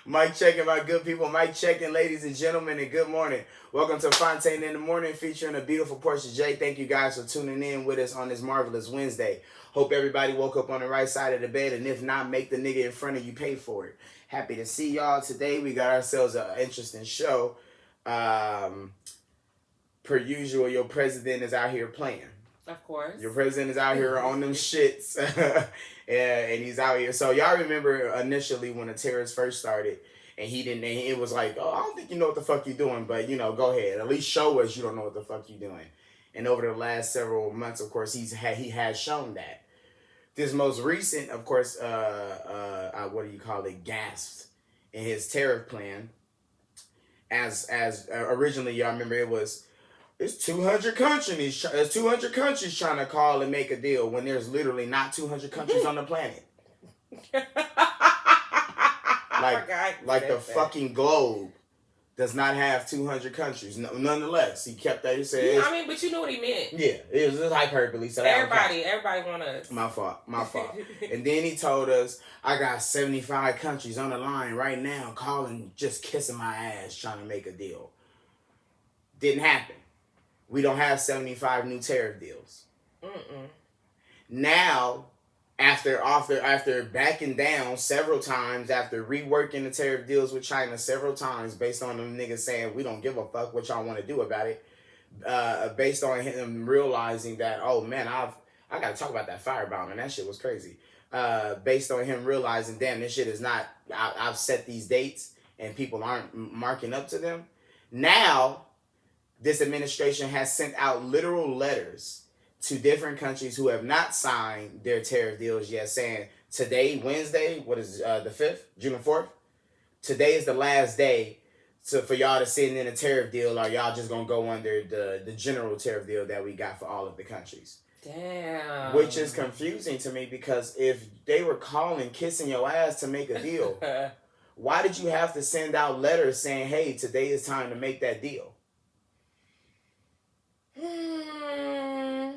Mic checking, my good people. Mic checking, ladies and gentlemen, and good morning. Welcome to Fontane in the Morning, featuring a beautiful Portia J. Thank you guys for tuning in with us on this marvelous Wednesday. Hope everybody woke up on the right side of the bed, and if not, make the nigga in front of you pay for it. Happy to see y'all today. We got ourselves an interesting show. Per usual, your president is out here playing. Of course. Your president is out here on them shits. and he's out here. So y'all remember initially when the terrorists first started and he didn't, and it was like, oh, I don't think you know what the fuck you're doing, but you know, go ahead. At least show us you don't know what the fuck you're doing. And over the last several months, of course, he has shown that. This most recent, of course, what do you call it, gasped in his tariff plan. As originally, y'all remember it's 200 countries. There's 200 countries trying to call and make a deal when there's literally not 200 countries on the planet. like the fucking globe does not have 200 countries. No, nonetheless, he kept that. He said, yeah, I mean, but you know what he meant. Yeah, it was hyperbole. So everybody want us. My fault. And then he told us, I got 75 countries on the line right now calling, just kissing my ass, trying to make a deal. Didn't happen. We don't have 75 new tariff deals. Now, after backing down several times, after reworking the tariff deals with China several times, based on them niggas saying we don't give a fuck what y'all want to do about it, based on him realizing that, oh man, I got to talk about that firebomb, and that shit was crazy. Based on him realizing, damn, this shit is not. I've set these dates, and people aren't marking up to them. Now, this administration has sent out literal letters to different countries who have not signed their tariff deals yet, saying today, Wednesday, what is the 5th, June 4th? Today is the last day for y'all to send in a tariff deal, or y'all just gonna go under the general tariff deal that we got for all of the countries. Damn. Which is confusing to me, because if they were calling, kissing your ass to make a deal, why did you have to send out letters saying, hey, today is time to make that deal? I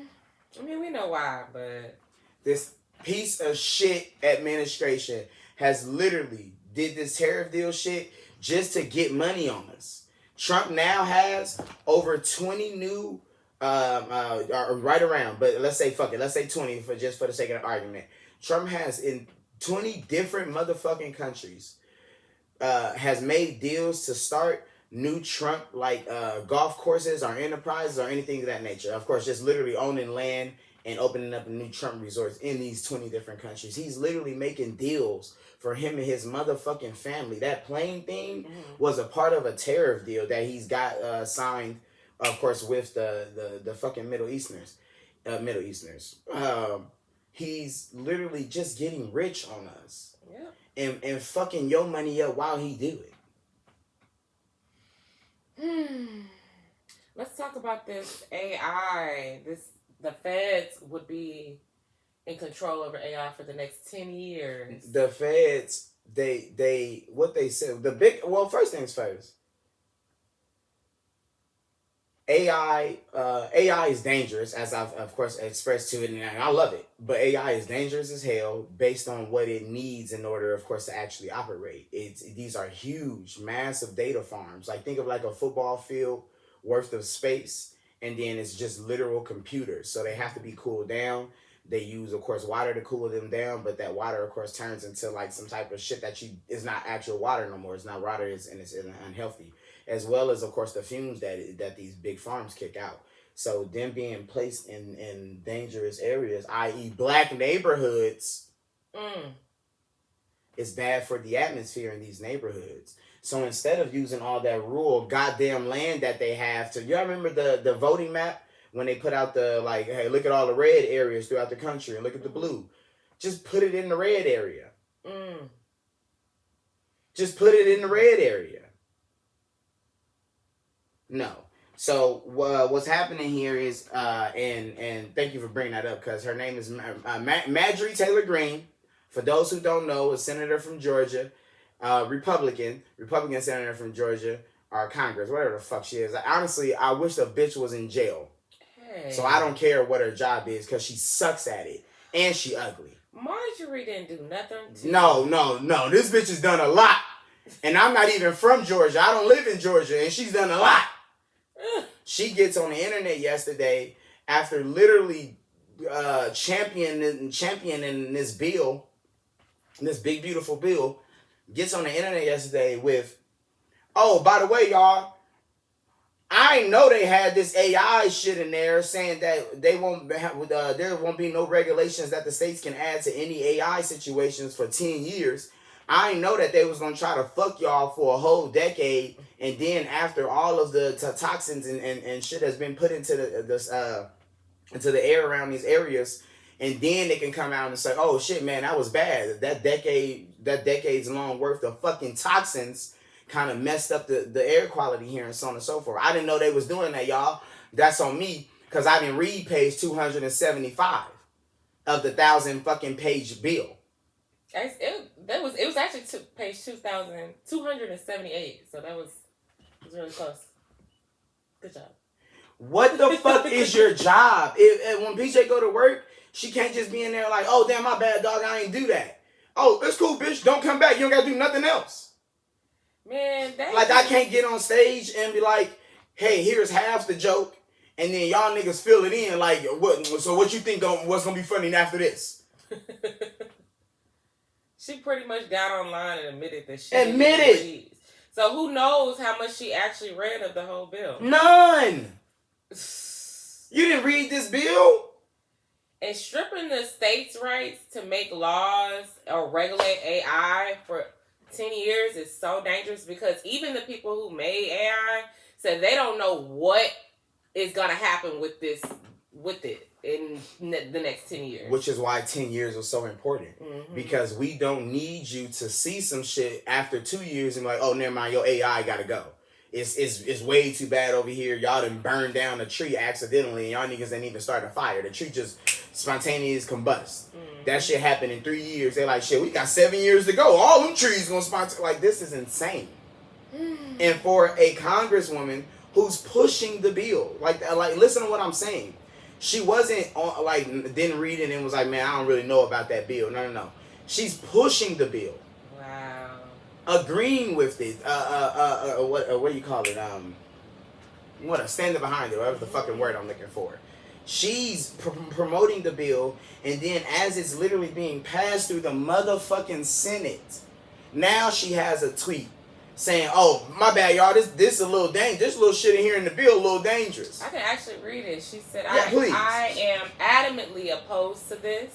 mean, we know why, but this piece of shit administration has literally did this tariff deal shit just to get money on us. Trump now has over 20 new, right around, but let's say 20 for the sake of the argument. Trump has in 20 different motherfucking countries, has made deals to start new Trump golf courses or enterprises or anything of that nature. Of course, just literally owning land and opening up new Trump resorts in these 20 different countries. He's literally making deals for him and his motherfucking family. That plane thing was a part of a tariff deal that he's got signed, of course, with the fucking Middle Easterners. He's literally just getting rich on us. Yeah. And fucking your money up while he do it. Let's talk about this AI. The feds would be in control over AI for the next 10 years. The feds, what they said, first things first. AI is dangerous, as I've of course expressed to it, and I love it. But AI is dangerous as hell based on what it needs in order, of course, to actually operate. These are huge, massive data farms. Like, think of like a football field worth of space, and then it's just literal computers. So they have to be cooled down. They use, of course, water to cool them down, but that water, of course, turns into like some type of shit that is not actual water no more. It's not water, and it's unhealthy. As well as, of course, the fumes that these big farms kick out. So them being placed in dangerous areas, i.e. black neighborhoods, is bad for the atmosphere in these neighborhoods. So instead of using all that rural goddamn land that they have y'all remember the voting map? When they put out hey, look at all the red areas throughout the country and look at the blue. Just put it in the red area. Just put it in the red area. No. So what's happening here is, and thank you for bringing that up, because her name is Marjorie Taylor Greene. For those who don't know, a senator from Georgia, Republican senator from Georgia, or Congress, whatever the fuck she is. Honestly, I wish the bitch was in jail. Hey. So I don't care what her job is, because she sucks at it, and she ugly. Marjorie didn't do nothing to No. This bitch has done a lot. And I'm not even from Georgia. I don't live in Georgia, and she's done a lot. She gets on the internet yesterday after literally championing this bill, this big beautiful bill, gets on the internet yesterday with, oh, by the way, y'all, I know they had this AI shit in there saying that they won't have, there won't be no regulations that the states can add to any AI situations for 10 years. I know that they was going to try to fuck y'all for a whole decade, and then after all of the toxins and shit has been put into the air around these areas, and then they can come out and say, oh shit, man, that was bad. That decade's long worth of fucking toxins kind of messed up the air quality here and so on and so forth. I didn't know they was doing that, y'all. That's on me, because I didn't read page 275 of the 1,000 fucking page bill. It was actually page 278, so that was really close. Good job. What the fuck is your job? If when PJ go to work, she can't just be in there like, oh damn, my bad, dog, I ain't do that. Oh, it's cool, bitch, don't come back, you don't gotta do nothing else. Man, like I can't get on stage and be like, hey, here's half the joke, and then y'all niggas fill it in like, what? So what you think what's gonna be funny after this? She pretty much got online and admitted that she admitted. So who knows how much she actually read of the whole bill? None. You didn't read this bill? And stripping the states' rights to make laws or regulate AI for 10 years is so dangerous, because even the people who made AI said they don't know what is going to happen with it in the next 10 years. Which is why 10 years was so important. Mm-hmm. Because we don't need you to see some shit after 2 years and be like, oh, never mind, your AI got to go. It's way too bad over here. Y'all done burned down a tree accidentally, and y'all niggas didn't even start a fire. The tree just spontaneous combust. Mm-hmm. That shit happened in 3 years. They're like, shit, we got 7 years to go. All them trees gonna spontaneous. Like, this is insane. Mm-hmm. And for a congresswoman who's pushing the bill, like listen to what I'm saying. She wasn't on, didn't read it and was like, man, I don't really know about that bill. No. She's pushing the bill. Wow. Agreeing with it. What do you call it? Standing behind it. Whatever the fucking word I'm looking for. She's promoting the bill, and then as it's literally being passed through the motherfucking Senate, now she has a tweet saying, oh, my bad, y'all, this a little dangerous. This little shit in here in the bill a little dangerous. I can actually read it. She said, please. I am adamantly opposed to this.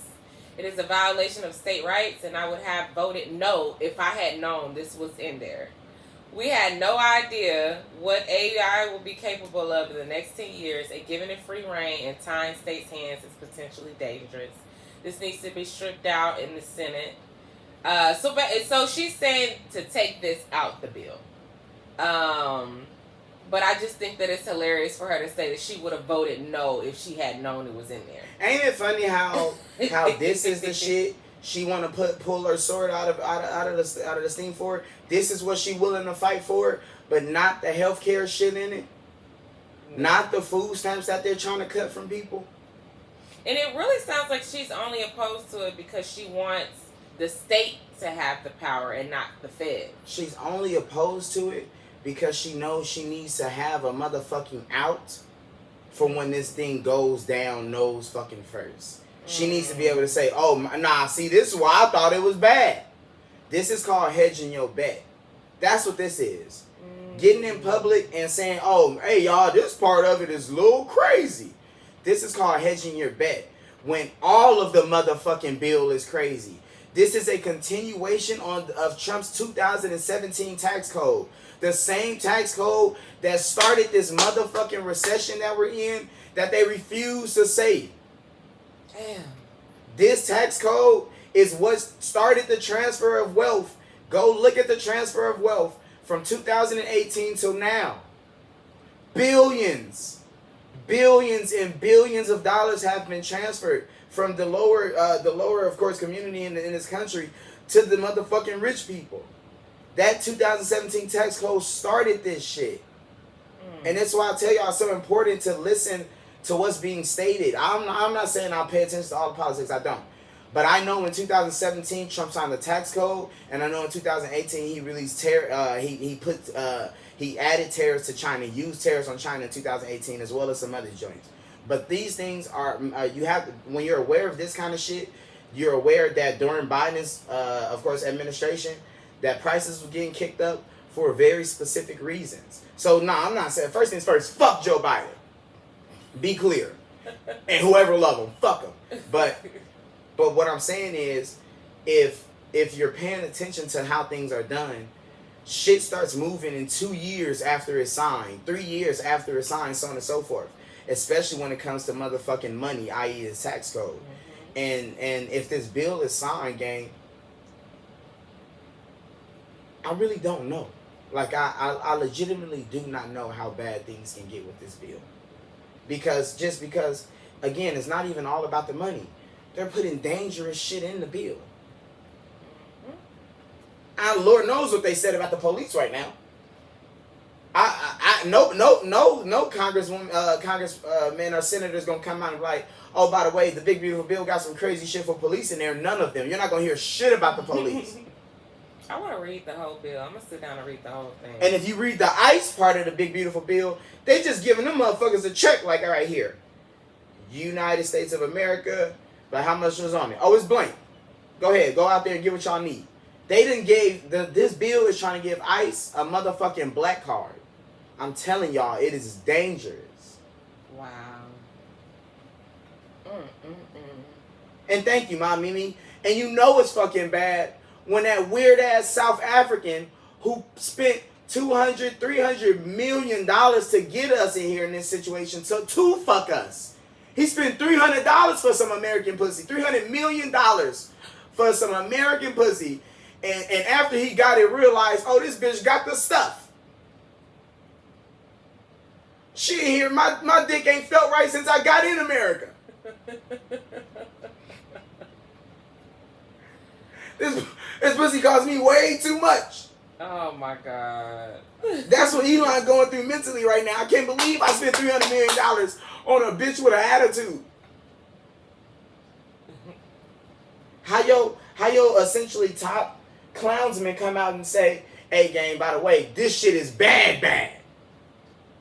It is a violation of state rights, and I would have voted no if I had known this was in there. We had no idea what AI will be capable of in the next 10 years, and giving it free reign and tying states' hands is potentially dangerous. This needs to be stripped out in the Senate. So she's saying to take this out the bill. But I just think that it's hilarious for her to say that she would have voted no if she had known it was in there. Ain't it funny how this is the shit she want to pull her sword out of the steam for? This is what she willing to fight for, but not the healthcare shit in it. Not the food stamps that they're trying to cut from people. And it really sounds like she's only opposed to it because she wants the state to have the power and not the Fed. She's only opposed to it because she knows she needs to have a motherfucking out for when this thing goes down nose fucking first. She needs to be able to say, oh, nah, see, this is why I thought it was bad. This is called hedging your bet. That's what this is. Getting in public and saying, oh, hey, y'all, this part of it is a little crazy. This is called hedging your bet when all of the motherfucking bill is crazy. This is a continuation of Trump's 2017 tax code. The same tax code that started this motherfucking recession that we're in that they refuse to say. Damn. This tax code is what started the transfer of wealth. Go look at the transfer of wealth from 2018 till now. Billions and billions of dollars have been transferred from the lower, of course, community in this country to the motherfucking rich people. That 2017 tax code started this shit. And that's why I tell y'all it's so important to listen to what's being stated. I'm not saying I'll pay attention to all the politics. I don't. But I know in 2017 Trump signed the tax code, and I know in 2018 he released he added tariffs to China, used tariffs on China in 2018 as well as some other joints. But these things are you have when you're aware of this kind of shit, you're aware that during Biden's of course administration, that prices were getting kicked up for very specific reasons. So I'm not saying first things first. Fuck Joe Biden. Be clear, and whoever love him, fuck him. But what I'm saying is, if you're paying attention to how things are done, shit starts moving in 2 years after it's signed, 3 years after it's signed, so on and so forth. Especially when it comes to motherfucking money, i.e. the tax code. Mm-hmm. And if this bill is signed, gang, I really don't know. Like, I legitimately do not know how bad things can get with this bill. Because, again, it's not even all about the money. They're putting dangerous shit in the bill. Lord knows what they said about the police right now. No congressman or senator's gonna come out and be like, oh, by the way, the big beautiful bill got some crazy shit for police in there. None of them. You're not gonna hear shit about the police. I want to read the whole bill. I'm gonna sit down and read the whole thing. And if you read the ICE part of the big beautiful bill, they just giving them motherfuckers a check like, all right, here, United States of America. Like, how much was on it? Oh, it's blank. Go ahead. Go out there and get what y'all need. They didn't this bill is trying to give ICE a motherfucking black card. I'm telling y'all, it is dangerous. Wow. And thank you, Ma Mimi. And you know it's fucking bad when that weird-ass South African who spent $200, $300 million to get us in here in this situation to fuck us. He spent $300 for some American pussy. $300 million for some American pussy. And after he got it, realized, oh, this bitch got the stuff. She ain't here. My dick ain't felt right since I got in America. This pussy cost me way too much. Oh, my God. That's what Elon going through mentally right now. I can't believe I spent $300 million on a bitch with an attitude. How yo essentially top clownsmen come out and say, hey, gang, by the way, this shit is bad.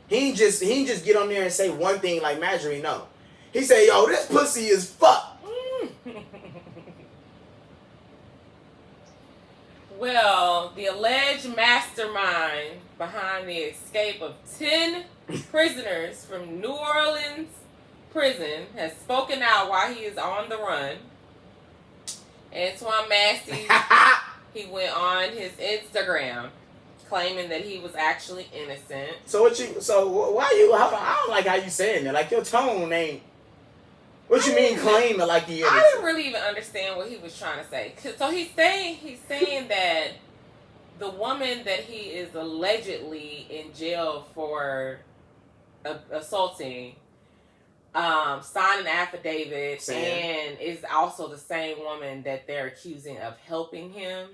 He ain't just get on there and say one thing like Marjorie, no. He say, yo, this pussy is fucked. Well, the alleged mastermind behind the escape of 10 prisoners from New Orleans prison has spoken out while he is on the run. Antoine Massey, he went on his Instagram claiming that he was actually innocent. I don't like how you saying that. Like, your tone ain't. What you mean claiming like he is? I didn't really even understand what he was trying to say. So he's saying that the woman that he is allegedly in jail for assaulting signed an affidavit and is also the same woman that they're accusing of helping him.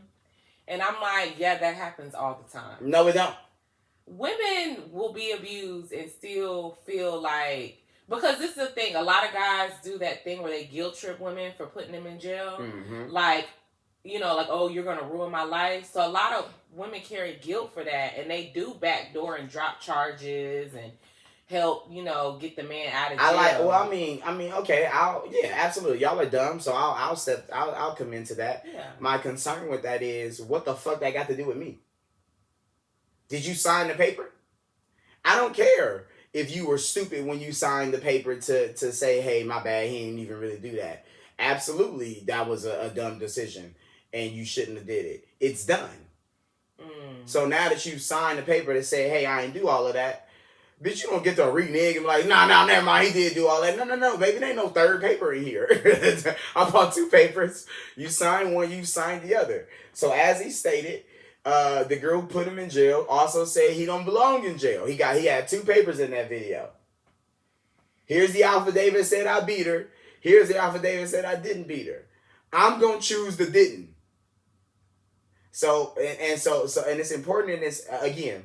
And I'm like, yeah, that happens all the time. No, it don't. Women will be abused and still feel like, because this is the thing, a lot of guys do that thing where they guilt trip women for putting them in jail. Mm-hmm. Like, like, oh, you're going to ruin my life. So a lot of women carry guilt for that, and they do backdoor and drop charges and help, get the man out of jail. I mean, okay, absolutely. Y'all are dumb, so I'll come into that. Yeah. My concern with that is, what the fuck that got to do with me? Did you sign the paper? I don't care if you were stupid when you signed the paper to say, hey, my bad, he didn't even really do that. Absolutely, that was a dumb decision, and you shouldn't have did it. It's done. So now that you signed the paper to say, hey, I ain't do all of that, bitch, you don't get to renege and be like, nah, never mind, he did do all that. No, baby, there ain't no third paper in here. I bought 2 papers. You signed one, you signed the other. So as he stated, the girl who put him in jail also said he don't belong in jail. He had 2 papers in that video. Here's the affidavit that said I beat her. Here's the affidavit that said I didn't beat her. I'm gonna choose the didn't. So it's important in this again.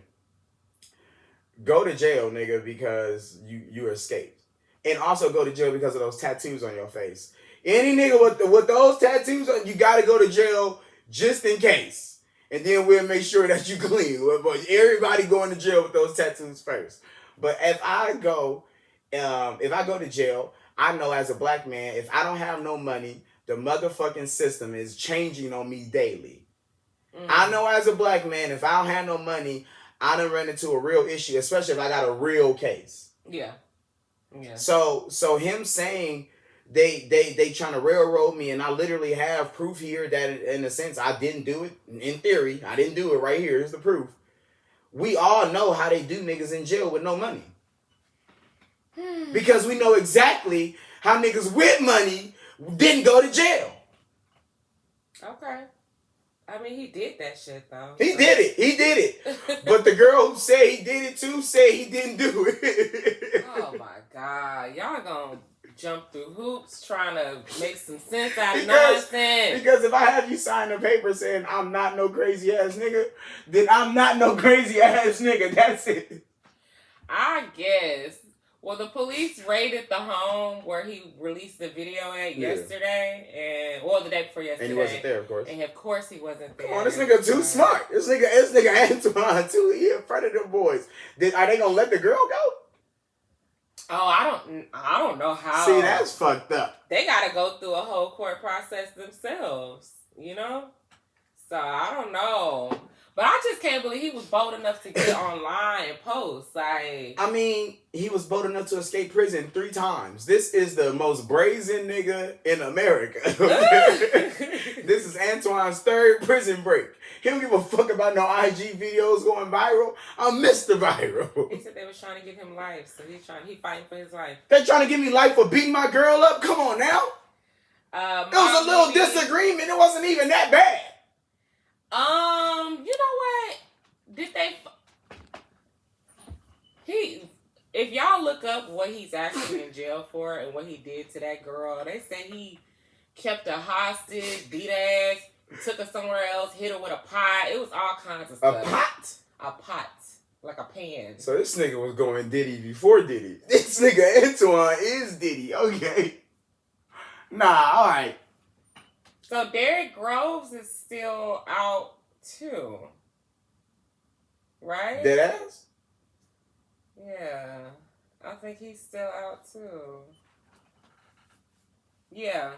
Go to jail, nigga, because you escaped, and also go to jail because of those tattoos on your face. Any nigga with those tattoos, you gotta go to jail just in case. And then we'll make sure that you clean. But everybody going to jail with those tattoos first. But if I go to jail, I know as a black man, if I don't have no money, the motherfucking system is changing on me daily. I know as a black man, if I don't have no money, I done run into a real issue, especially if I got a real case. Yeah. So him saying they trying to railroad me, and I literally have proof here that in a sense I didn't do it. In theory, I didn't do it. Right here is the proof. We all know how they do niggas in jail with no money. Because we know exactly how niggas with money didn't go to jail. Okay. I mean, he did that shit, though. He did it. But the girl who said he did it too said he didn't do it. Oh, my God. Y'all gonna jump through hoops trying to make some sense out of nonsense. Because if I have you sign a paper saying I'm not no crazy ass nigga, then I'm not no crazy ass nigga. That's it. I guess. Well, the police raided the home where he released the video at yesterday, the day before yesterday. And he wasn't there, of course. And of course he wasn't there. Come on, this nigga too smart. This nigga Antoine too. He in front of them boys. Are they gonna let the girl go? Oh, I don't know how. See, that's fucked up. They gotta go through a whole court process themselves, you know? So I don't know. But I just can't believe he was bold enough to get online and post. Like, I mean, he was bold enough to escape prison 3 times. This is the most brazen nigga in America. This is Antoine's 3rd prison break. He don't give a fuck about no IG videos going viral. I'm Mr. Viral. He said they was trying to give him life, so he fighting for his life. They trying to give me life for beating my girl up? Come on now. It was a little disagreement. It wasn't even that bad. You know what? Did they? If y'all look up what he's actually in jail for and what he did to that girl, they say he kept her hostage, beat her ass, took her somewhere else, hit her with a pot. It was all kinds of stuff. A pot? A pot. Like a pan. So this nigga was going Diddy before Diddy. This nigga Antoine is Diddy. Okay. Nah, alright. So Derrick Groves is still out too. Right? Deadass? Yeah. I think he's still out too. Yeah.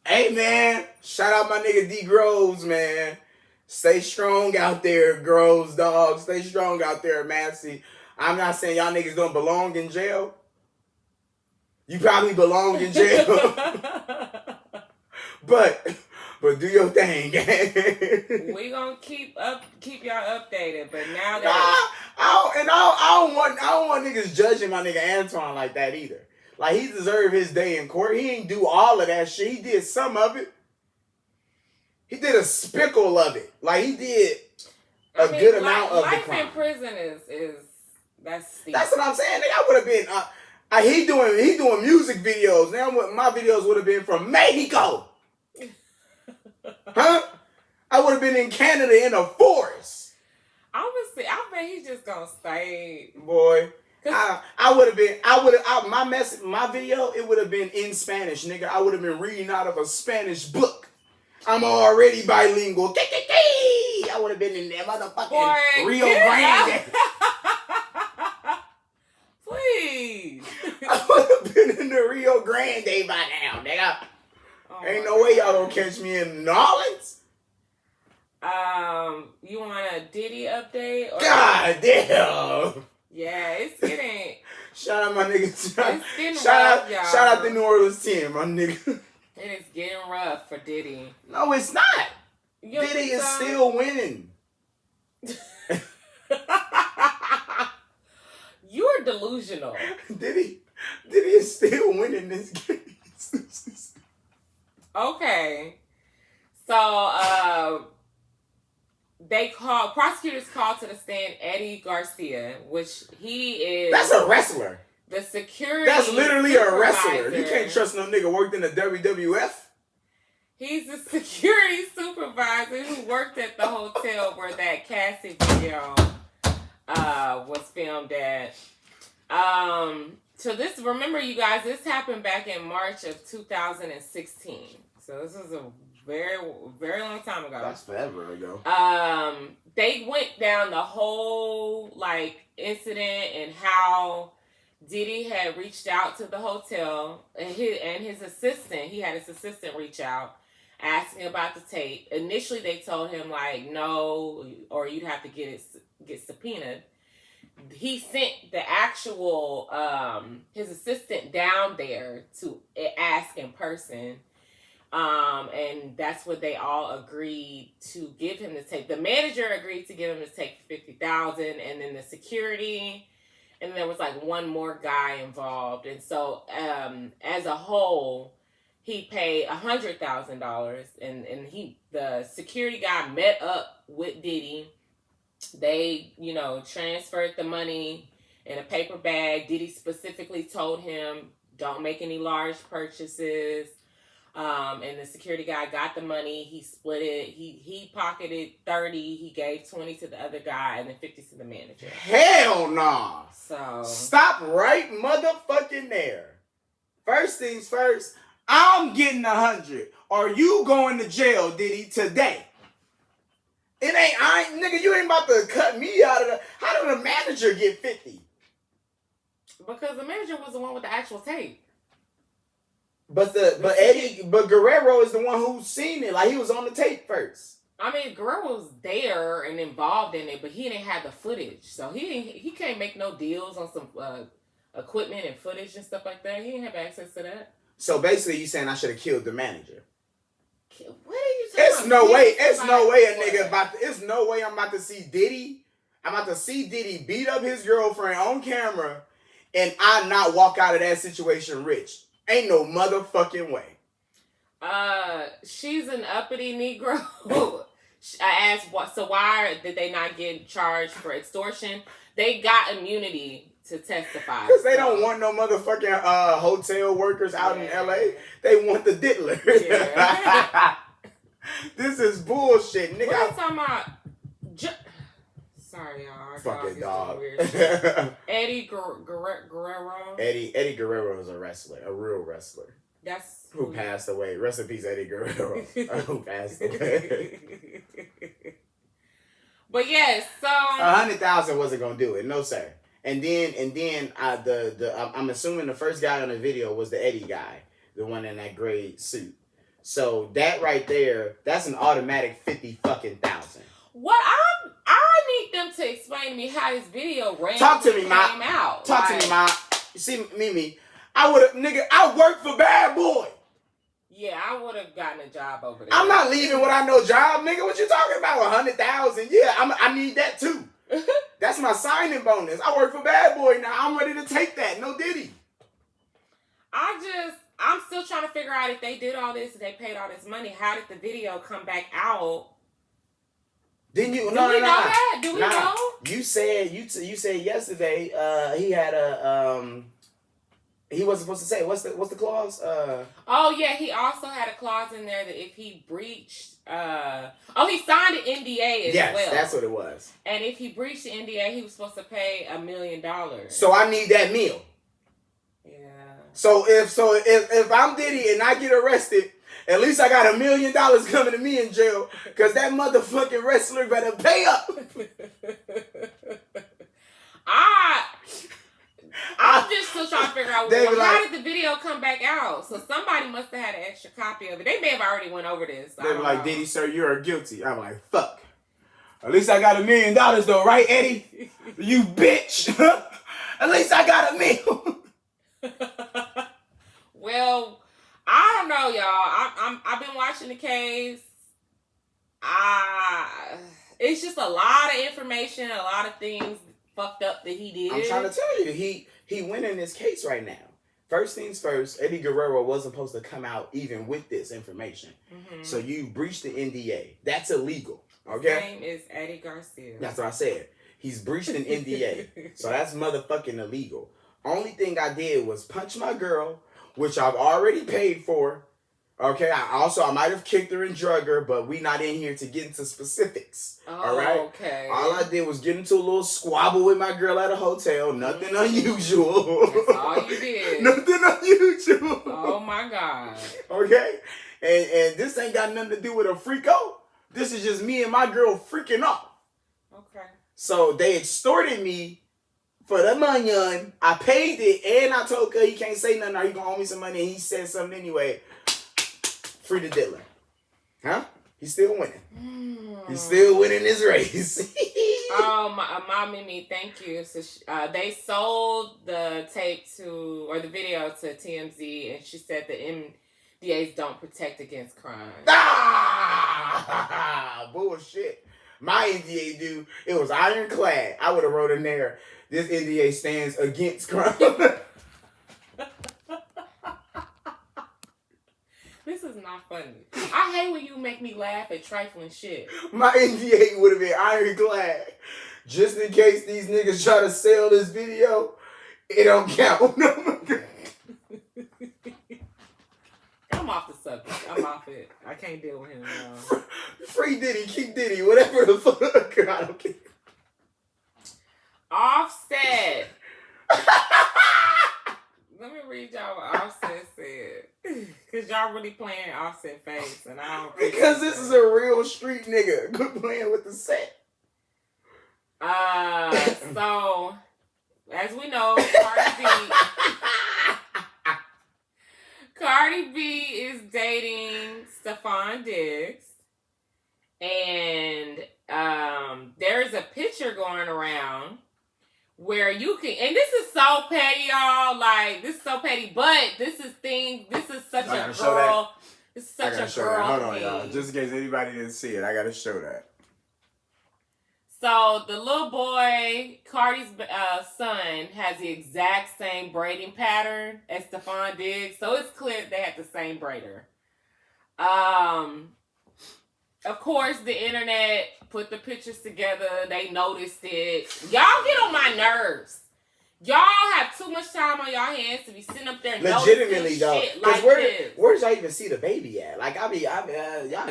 Hey man, shout out my nigga D Groves, man. Stay strong out there, Groves, dog. Stay strong out there, Massey. I'm not saying y'all niggas don't belong in jail. You probably belong in jail. But do your thing. We gonna keep y'all updated, but now that I don't want niggas judging my nigga Antoine like that either. Like, he deserved his day in court. He ain't do all of that shit. He did some of it. He did a spickle of it. Like, he did a good amount of the crime. Life in prison is that's steep. That's what I'm saying. Nigga, I would have been he doing music videos. Now my videos would have been from Mexico. Huh? I would have been in Canada in a forest. Obviously, I bet he's just gonna stay. Boy. My video, it would have been in Spanish, nigga. I would have been reading out of a Spanish book. I'm already bilingual. I would have been in that motherfucking Rio Grande. Please. I would have been in the Rio Grande by now, nigga. Oh, ain't no way y'all gonna catch me in New Orleans. You want a Diddy update? Or God damn. Yeah, it's getting. Shout out my nigga. It's getting rough, y'all. Shout out the New Orleans team, my nigga. It is getting rough for Diddy. No, it's not. Diddy is still winning. You're delusional. Diddy is still winning this game. Okay. So, prosecutors called to the stand Eddie Garcia, which he is. That's a wrestler. The security. That's literally a wrestler. You can't trust no nigga worked in the WWF. He's the security supervisor who worked at the hotel where that casting video was filmed at. So this, remember you guys, this happened back in March of 2016. So this is a very, very long time ago. That's forever ago. They went down the whole incident and how Diddy had reached out to the hotel and his assistant. He had his assistant reach out asking about the tape. Initially, they told him no, or you'd have to get subpoenaed. He sent the actual his assistant down there to ask in person, and that's what they all agreed to give him the tape. The manager agreed to give him the tape for $50,000, and then the security, and there was one more guy involved, and so as a whole, he paid $100,000, and the security guy met up with Diddy. They, transferred the money in a paper bag. Diddy specifically told him, don't make any large purchases. And the security guy got the money. He split it. He pocketed 30. He gave 20 to the other guy and then 50 to the manager. Hell nah. So stop right motherfucking there. First things first, I'm getting 100. Are you going to jail, Diddy, today? Nigga, you ain't about to cut me out of the... How did the manager get 50? Because the manager was the one with the actual tape. But Guerrero is the one who seen it. He was on the tape first. I mean, Guerrero was there and involved in it, but he didn't have the footage. So he can't make no deals on some equipment and footage and stuff like that. He didn't have access to that. So basically, you saying I should have killed the manager? What are you talking It's no way a nigga about to... It's no way I'm about to see Diddy. I'm about to see Diddy beat up his girlfriend on camera and I not walk out of that situation rich. Ain't no motherfucking way. She's an uppity Negro. I asked, why did they not get charged for extortion? They got immunity to testify. Because they don't want no motherfucking hotel workers out in L.A. They want the diddler. Yeah. This is bullshit, nigga. What are you talking about? Sorry, y'all. Fucking dog. Eddie Guerrero. Eddie Guerrero is a wrestler, a real wrestler. That's who passed away. Rest in peace, Eddie Guerrero. Who passed away. But yes, so 100,000 wasn't gonna do it, no sir. And then I'm assuming the first guy on the video was the Eddie guy, the one in that gray suit. So that right there, that's an automatic 50,000. What I need them to explain to me how this video randomly came out. Talk to me, Ma. You see, Mimi, I work for Bad Boy. Yeah, I would have gotten a job over there. I'm not leaving without no job, nigga. What you talking about? 100,000? Yeah, I need that too. That's my signing bonus. I work for Bad Boy now. I'm ready to take that. No Diddy. I'm still trying to figure out if they did all this and they paid all this money. How did the video come back out? Didn't you? Do we know that? Do we know? You said yesterday he had a he wasn't supposed to say what's the clause? Oh yeah, he also had a clause in there that if he breached he signed an NDA as well. Yes, that's what it was. And if he breached the NDA, he was supposed to pay $1 million. So I need that meal. Yeah. So if I'm Diddy and I get arrested, at least I got $1 million coming to me in jail, because that motherfucking wrestler better pay up. I'm just still trying to figure out how did the video come back out? So somebody must have had an extra copy of it. They may have already went over this. They were like, Diddy, sir, you are guilty. I'm like, fuck. At least I got $1 million though, right, Eddie? You bitch. At least I got $1 million. Well, I don't know, y'all. I've been watching the case. It's just a lot of information, a lot of things fucked up that he did. I'm trying to tell you, he winning this case right now. First things first, Eddie Guerrero wasn't supposed to come out even with this information. Mm-hmm. So you breached the NDA. That's illegal. Okay? His name is Eddie Garcia. That's what I said. He's breached an NDA. So that's motherfucking illegal. Only thing I did was punch my girl, which I've already paid for. Okay, I might have kicked her and drug her, but we not in here to get into specifics. Oh, all right? Okay. All I did was get into a little squabble with my girl at a hotel. Nothing unusual. That's all you did. Nothing unusual. Oh my God. Okay? And this ain't got nothing to do with a freako. This is just me and my girl freaking off. Okay. So they extorted me for the money. I paid it, and I told her he can't say nothing or he gonna owe me some money, and he said something anyway. Free the dealer. Huh? He's still winning. He's still winning this race. My Mimi, thank you. So they sold the tape or the video to TMZ, and she said the MDAs don't protect against crime. Bullshit. My NDA do. It was ironclad. I would have wrote in there, this NDA stands against crime. This is not funny. I hate when you make me laugh at trifling shit. My NDA would have been ironclad. Just in case these niggas try to sell this video, it don't count. I'm off the subject. I'm off it. I can't deal with him now. Free Diddy, keep Diddy, whatever the fuck. I don't care. Offset. Let me read y'all what Offset said. Because y'all really playing Offset face. And I don't because this is a real street nigga. Quit playing with the set. So, as we know, Cardi B is dating Stefon Diggs. And there's a picture going around where you can, and this is so petty, y'all. Like, this is so petty, but this is such a girl. This is such a girl. Hold on, y'all. Just in case anybody didn't see it, I gotta show that. So the little boy, Cardi's son, has the exact same braiding pattern as Stefon Diggs. So it's clear they had the same braider. Of course, the internet put the pictures together. They noticed it. Y'all get on my nerves. Y'all have too much time on y'all hands to be sitting up there legitimately though. Shit like where this. Where did y'all even see the baby at? Like y'all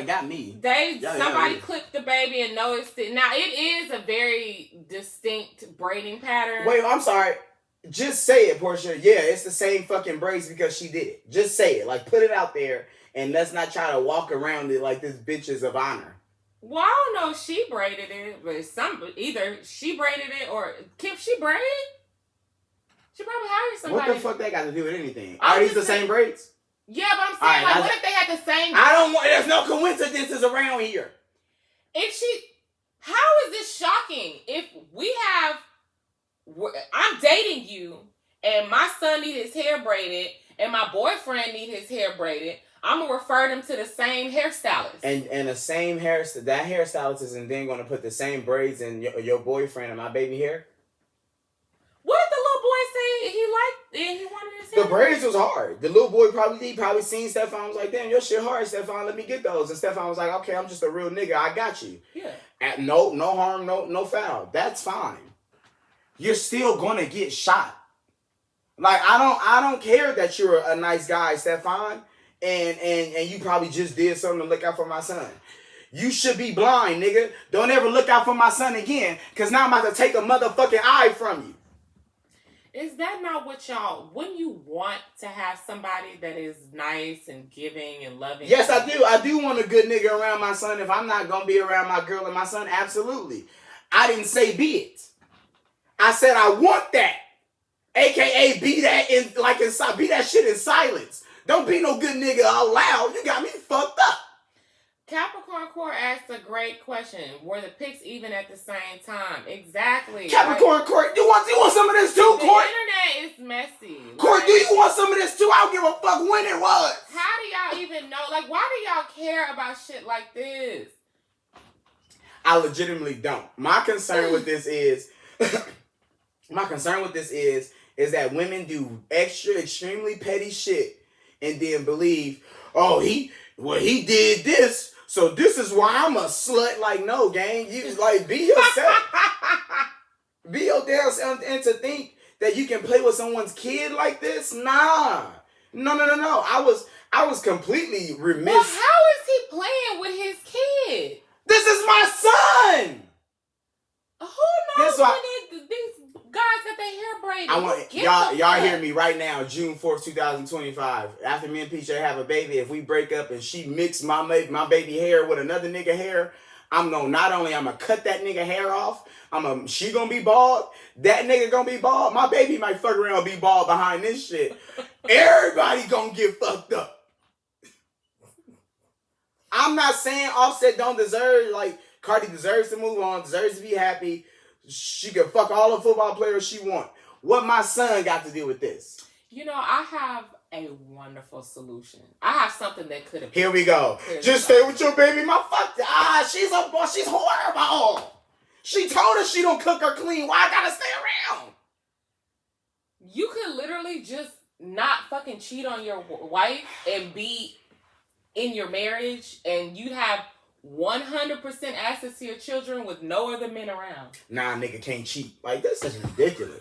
got me. Somebody clipped the baby and noticed it. Now it is a very distinct braiding pattern. Wait, I'm sorry. Just say it, Portia. Yeah, it's the same fucking braids because she did it. Just say it. Like put it out there. And let's not try to walk around it like this bitch is of honor. Well, I don't know if she braided it, but either she braided it or Kim, she braided? She probably hired somebody. What the fuck that got to do with anything? Are these the same braids? Yeah, but I'm saying, right, what if they had the same? There's no coincidences around here. How is this shocking? If I'm dating you, and my son need his hair braided, and my boyfriend need his hair braided, I'm going to refer them to the same hairstylist. And the same hairstylist, that hairstylist is then going to put the same braids in your boyfriend and my baby hair? What did the little boy say he liked and he wanted his hair? The braids was hard. The little boy probably seen Stefon, was like, damn, your shit hard, Stefon, let me get those. And Stefon was like, okay, I'm just a real nigga, I got you. Yeah. No harm, no foul. That's fine. You're still going to get shot. Like, I don't care that you're a nice guy, Stefon. And you probably just did something to look out for my son. You should be blind, nigga. Don't ever look out for my son again, because now I'm about to take a motherfucking eye from you. Is that not what y'all, when you want to have somebody that is nice and giving and loving? Yes, I do. I do want a good nigga around my son. If I'm not going to be around my girl and my son, absolutely. I didn't say be it. I said I want that. AKA be that be that shit in silence. Don't be no good nigga out loud. You got me fucked up. Capricorn Core asked a great question. Were the pics even at the same time? Exactly. Capricorn Core, you want some of this too, Court? The internet is messy. Court, do you want some of this too? I don't give a fuck when it was. How do y'all even know? Like, why do y'all care about shit like this? I legitimately don't. My concern with this is that women do extremely petty shit and then believe, oh, he did this, so this is why I'm a slut. Like, no, gang. You like be yourself. Be your damn self, and to think that you can play with someone's kid like this? Nah. No. I I was completely remiss. Well, how is he playing with his kid? This is my son. Who knows when these guys got their hair braided? I want y'all hear me right now. June 4th, 2025. After me and PJ have a baby, if we break up and she mix my baby hair with another nigga hair, I'm gonna cut that nigga hair off. She gonna be bald. That nigga gonna be bald. My baby might fuck around and be bald behind this shit. Everybody gonna get fucked up. I'm not saying Offset don't deserve, like, Cardi deserves to move on, deserves to be happy. She can fuck all the football players she want. What my son got to do with this? You know, I have a wonderful solution. I have something that could have. Here we go. Just stay with your baby. She's a boss. She's horrible. She told us she don't cook or clean. Why I gotta stay around? You could literally just not fucking cheat on your wife and be in your marriage, and you have 100% access to your children with no other men around. Nah, nigga can't cheat. Like, this is ridiculous.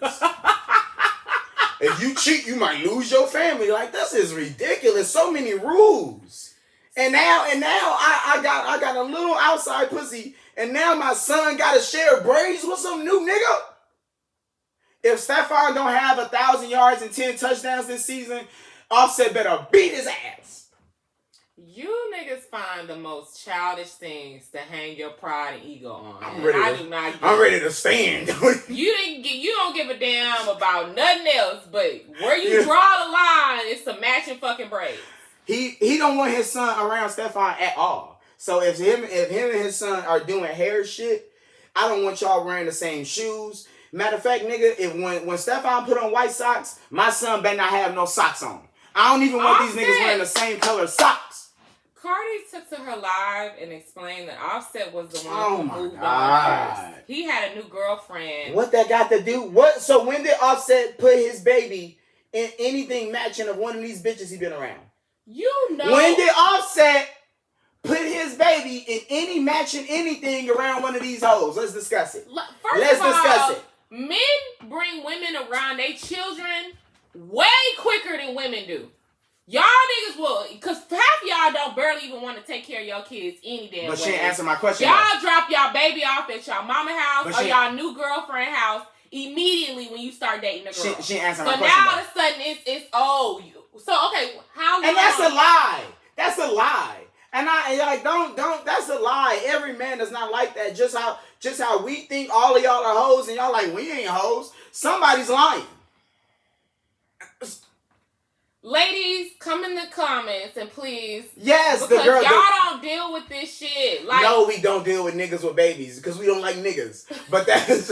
If you cheat, you might lose your family. Like, this is ridiculous. So many rules. And now I got a little outside pussy, and now my son gotta share braids with some new nigga. If Stefon don't have 1,000 yards and 10 touchdowns this season, Offset better beat his ass. You niggas find the most childish things to hang your pride and ego on. I'm ready to stand. You don't give a damn about nothing else, but where you draw the line is some matching fucking braids. He don't want his son around Stefon at all. So if him and his son are doing hair shit, I don't want y'all wearing the same shoes. Matter of fact, nigga, if when Stefon put on white socks, my son better not have no socks on. I don't even want these niggas wearing the same color socks. Cardi took to her live and explained that Offset was the one who moved on first. He had a new girlfriend. What that got to do? What? So when did Offset put his baby in anything matching of one of these bitches he been around? You know. When did Offset put his baby in any matching anything around one of these hoes? Let's discuss it. Let's discuss it. Men bring women around their children way quicker than women do. Y'all niggas will, because half y'all don't barely even want to take care of your kids any damn way. But she ain't answer my question. Y'all drop y'all baby off at y'all mama house or y'all new girlfriend house immediately when you start dating a girl. She answered my question. So now all of a sudden it's so okay, how long? And that's a lie. That's a lie. And don't that's a lie. Every man does not like that. Just how we think all of y'all are hoes and y'all like we ain't hoes. Somebody's lying. Ladies, come in the comments and please. Yes, because y'all don't deal with this shit. Like, no, we don't deal with niggas with babies because we don't like niggas. But that's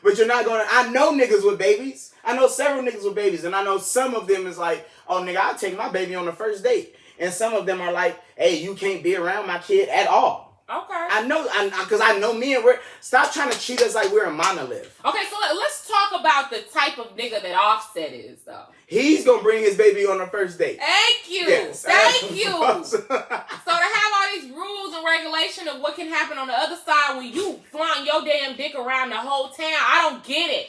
but you're not gonna. I know niggas with babies. I know several niggas with babies, and I know some of them is like, oh nigga, I'll take my baby on the first date, and some of them are like, hey, you can't be around my kid at all. Okay. I know, because I know me and stop trying to treat us like we're a monolith. Okay, so let's talk about the type of nigga that Offset is, though. He's gonna bring his baby on the first date. Thank you. Yes. Thank you. So to have all these rules and regulation of what can happen on the other side when you flaunting your damn dick around the whole town, I don't get it.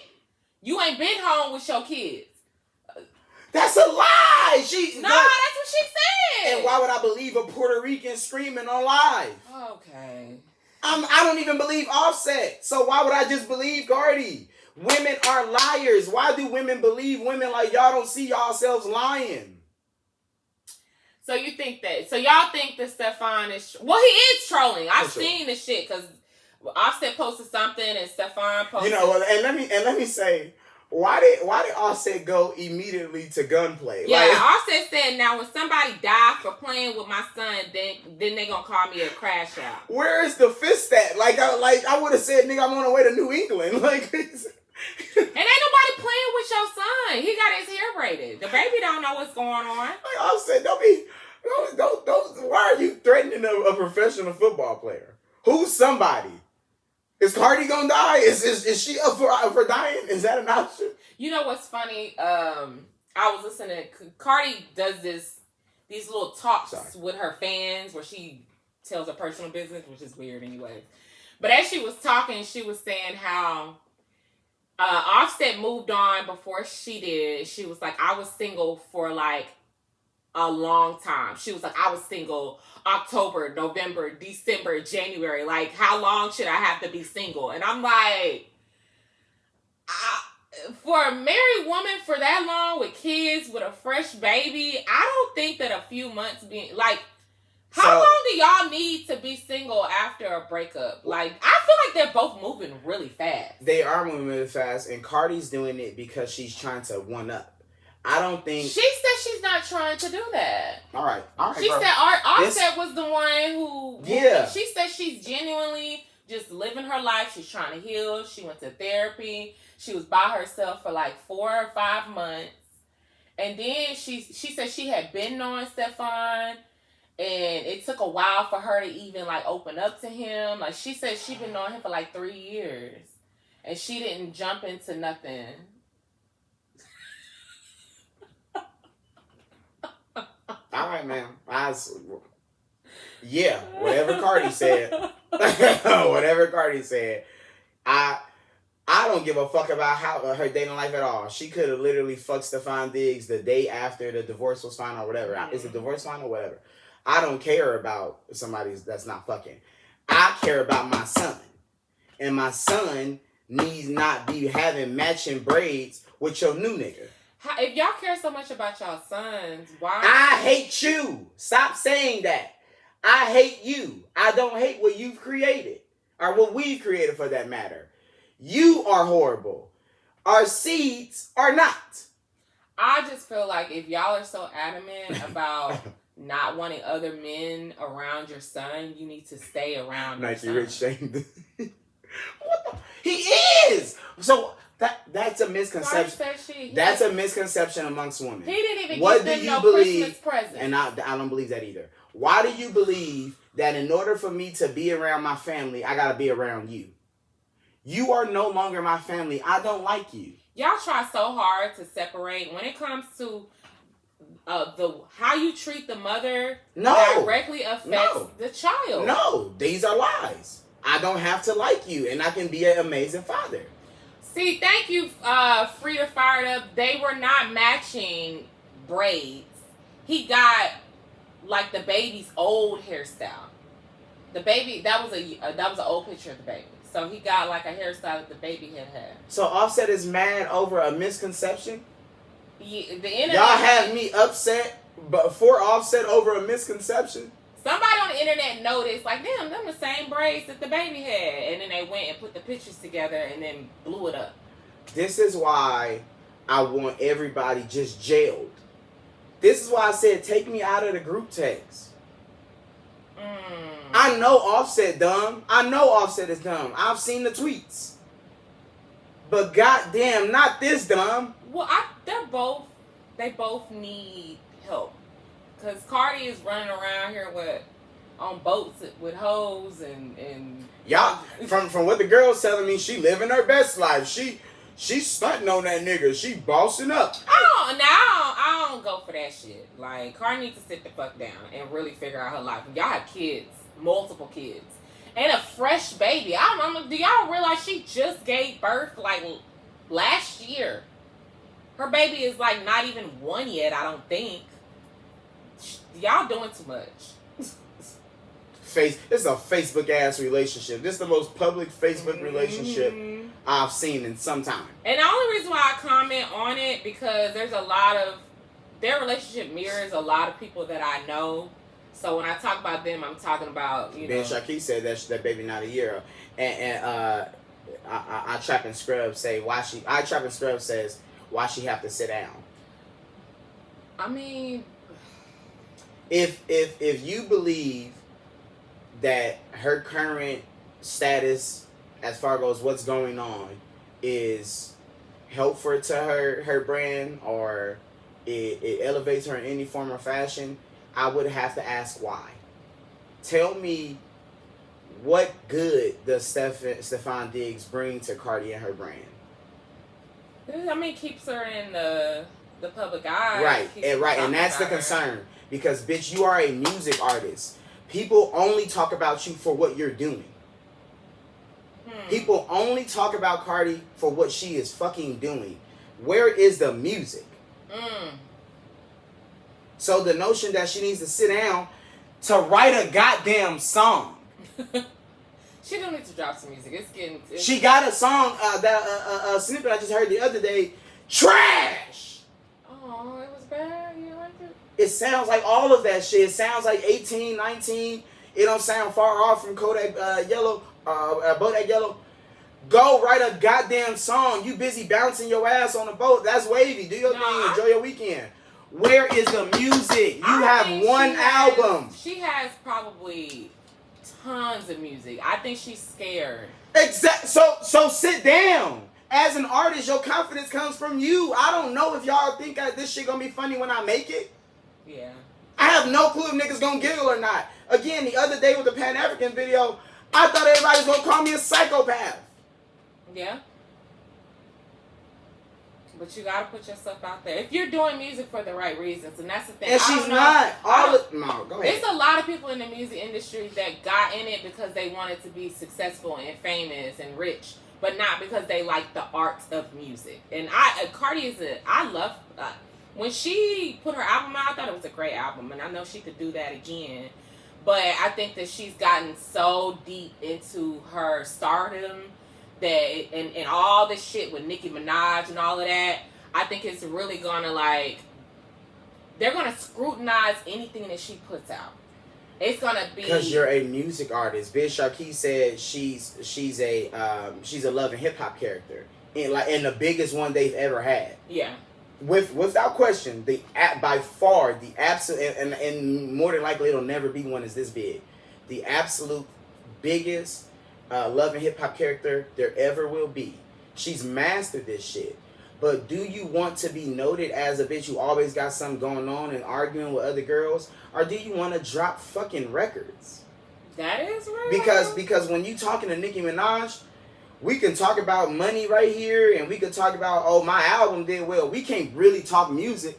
You ain't been home with your kids. That's a lie. That's what she said. And why would I believe a Puerto Rican screaming on live? Okay. I don't even believe Offset. So why would I just believe Cardi? Women are liars. Why do women believe women like y'all don't see yourselves lying? So you think that? So y'all think that Stefon is? Well, he is trolling. I've seen the shit because Offset posted something and Stefon posted. You know, and let me say. Why did Offset go immediately to gunplay? Yeah, like, Offset said, now when somebody died for playing with my son, then they gonna call me a crash out. Where is the fist at? Like I would have said, nigga, I'm on the way to New England. Like, and ain't nobody playing with your son. He got his hair braided. The baby don't know what's going on. Like Offset, don't. Why are you threatening a professional football player? Who's somebody? Is Cardi gonna die? Is she up for dying? Is that an option? You know what's funny? I was listening. Cardi does these little talks with her fans where she tells her personal business, which is weird anyway. But as she was talking, she was saying how Offset moved on before she did. She was like, I was single for like a long time. She was like, I was single October, November, December, January. Like, how long should I have to be single? And I'm like, for a married woman for that long with kids, with a fresh baby, I don't think that a few months being like, how long do y'all need to be single after a breakup? Like, I feel like they're both moving really fast. They are moving really fast, and Cardi's doing it because she's trying to one up. I don't think... She said she's not trying to do that. All right, she bro. Said Offset was the one who... Yeah. She said she's genuinely just living her life. She's trying to heal. She went to therapy. She was by herself for like 4 or 5 months. And then she said she had been knowing Stefon, and it took a while for her to even like open up to him. Like, she said she'd been knowing him for like 3 years, and she didn't jump into nothing. All right, man. Yeah, whatever Cardi said. Whatever Cardi said. I don't give a fuck about her dating life at all. She could have literally fucked Stefon Diggs the day after the divorce was final or whatever. Is the divorce final or whatever? I don't care about somebody that's not fucking. I care about my son. And my son needs not be having matching braids with your new nigga. If y'all care so much about y'all sons, why? I hate you. Stop saying that. I hate you. I don't hate what you've created. Or what we've created for that matter. You are horrible. Our seeds are not. I just feel like if y'all are so adamant about not wanting other men around your son, you need to stay around your son. Rich saying he is. So that's a misconception. That's a misconception amongst women. He didn't even give them no Christmas present. And I don't believe that either. Why do you believe that in order for me to be around my family, I gotta be around you? You are no longer my family. I don't like you. Y'all try so hard to separate. When it comes to how you treat the mother, directly affects the child. No, these are lies. I don't have to like you, and I can be an amazing father. See, thank you, Frida Fired Up. They were not matching braids. He got like the baby's old hairstyle. The baby, that was an old picture of the baby. So he got like a hairstyle that the baby had. So Offset is mad over a misconception? Yeah, the internet. Y'all have me upset for Offset over a misconception? Somebody on the internet noticed, like, damn, them the same braids that the baby had. And then they went and put the pictures together and then blew it up. This is why I want everybody just jailed. This is why I said, take me out of the group text. I know Offset dumb. I know Offset is dumb. I've seen the tweets. But goddamn, not this dumb. Well, they both need help. Because Cardi is running around here on boats with hoes and y'all, from what the girl's telling me, she living her best life. She's stunting on that nigga. She bossing up. I don't go for that shit. Like, Cardi needs to sit the fuck down and really figure out her life. Y'all have kids, multiple kids, and a fresh baby. Do y'all realize she just gave birth like last year? Her baby is like not even 1 yet. I don't think. Y'all doing too much. This is a Facebook ass relationship. This is the most public Facebook relationship I've seen in some time. And the only reason why I comment on it because their relationship mirrors a lot of people that I know. So when I talk about them, I'm talking about Ben Shaki said that baby not a year, and I Trap and Scrub say says why she have to sit down. I mean, if you believe that her current status as far as what's going on is helpful to her brand or it elevates her in any form or fashion, I would have to ask why. Tell me what good does Stefon Diggs bring to Cardi and her brand? I mean, keeps her in the public eye. Right, and that's the concern. Because, bitch, you are a music artist. People only talk about you for what you're doing. People only talk about Cardi for what she is fucking doing. Where is the music? So the notion that she needs to sit down to write a goddamn song. She don't need to drop some music. She got a song, a snippet I just heard the other day. Trash! Oh, it was bad? You liked it? It sounds like all of that shit. It sounds like 18, 19. It don't sound far off from Bodak Yellow. Go write a goddamn song. You busy bouncing your ass on the boat. That's wavy. Do your thing. Enjoy your weekend. Where is the music? You have one album. She has probably tons of music. I think she's scared. So sit down. As an artist, your confidence comes from you. I don't know if y'all think that this shit gonna be funny when I make it. Yeah. I have no clue if niggas gonna giggle or not. Again, the other day with the Pan-African video, I thought everybody was gonna call me a psychopath. Yeah. But you gotta put yourself out there. If you're doing music for the right reasons, and that's the thing. And she's not. No, go ahead. There's a lot of people in the music industry that got in it because they wanted to be successful and famous and rich, but not because they like the art of music. And Cardi I love, when she put her album out, I thought it was a great album, and I know she could do that again. But I think that she's gotten so deep into her stardom that, and all this shit with Nicki Minaj and all of that, I think it's really gonna they're gonna scrutinize anything that she puts out. It's gonna be because you're a music artist. Biz Sharkey said she's a love and hip hop character, and the biggest one they've ever had. Yeah. Without question, by far the absolute and more than likely it'll never be one as this big. The absolute biggest love and hip hop character there ever will be. She's mastered this shit. But do you want to be noted as a bitch who always got something going on and arguing with other girls, or do you want to drop fucking records? That is real. Because when you talking to Nicki Minaj, we can talk about money right here, and we can talk about, oh, my album did well. We can't really talk music.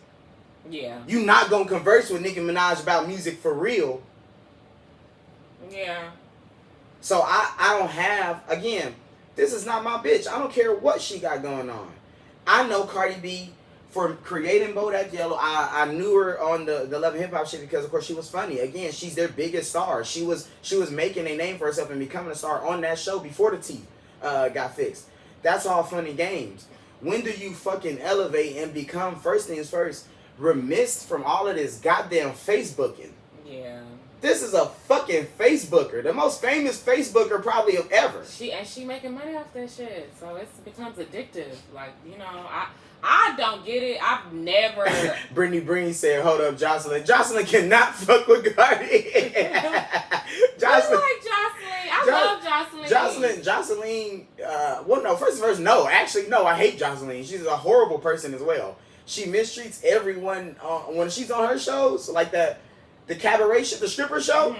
Yeah. You not gonna converse with Nicki Minaj about music for real. Yeah. So I don't have, again, this is not my bitch. I don't care what she got going on. I know Cardi B for creating Bodak Yellow. I knew her on the Love and Hip Hop shit because of course she was funny. Again, she's their biggest star. She was making a name for herself and becoming a star on that show before the teeth got fixed. That's all fun and games. When do you fucking elevate and become, first things first, remiss from all of this goddamn Facebooking? Yeah. This is a fucking Facebooker. The most famous Facebooker probably of ever. She making money off that shit. So it becomes addictive. I don't get it. I've never. Brittany Breen said, "Hold up, Jocelyn. Jocelyn cannot fuck with Cardi." Jocelyn. I love Jocelyn. Jocelyn. Well, no. First, no. Actually, no. I hate Jocelyn. She's a horrible person as well. She mistreats everyone when she's on her shows, like that. The cabaret shit, the stripper show,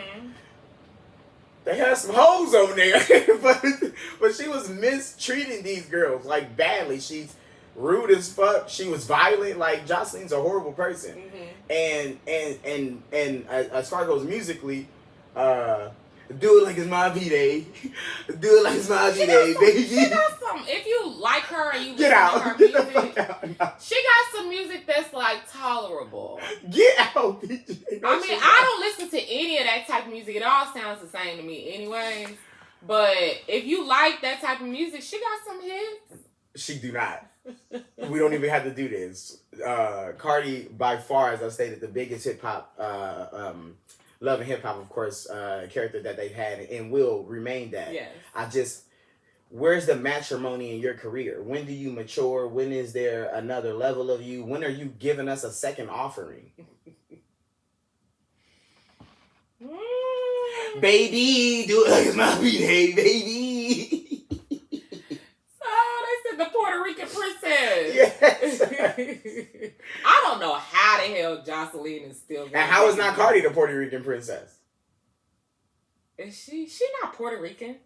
they had some hoes over there, but she was mistreating these girls like badly. She's rude as fuck. She was violent. Like Jocelyn's a horrible person. And as far as goes musically, do it like it's my V-Day. Do it like it's my V-Day, baby. She got some. If you like her and you get out, her get music, the fuck out. No. She got some music that's tolerable. Get out, bitch. I don't listen to any of that type of music. It all sounds the same to me, anyways. But if you like that type of music, she got some hits. She do not. We don't even have to do this. Cardi, by far, as I stated, the biggest hip hop. Love and Hip Hop, of course, character that they've had and will remain that. Yes. Where's the matrimony in your career? When do you mature? When is there another level of you? When are you giving us a second offering? Baby, do it like it's my B-Day, baby. The Puerto Rican princess. Yes. I don't know how the hell Jocelyn is still. And how is not Cardi the Puerto Rican princess? Is she not Puerto Rican?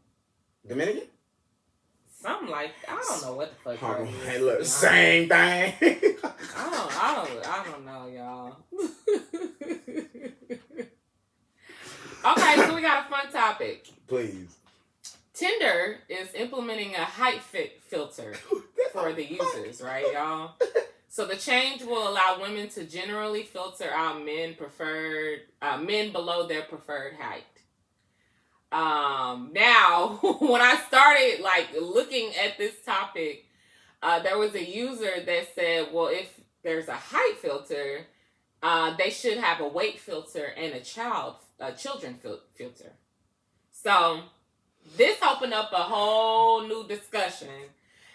Dominican? Something like I don't know what the fuck. Hey, look, same thing. I don't know, y'all. Okay, so we got a fun topic. Please. Tinder Tinder is implementing a height filter for the users, right, y'all? So the change will allow women to generally filter out men below their preferred height. Now, when I started like looking at this topic, there was a user that said, well, if there's a height filter, they should have a weight filter and a children filter. So this opened up a whole new discussion,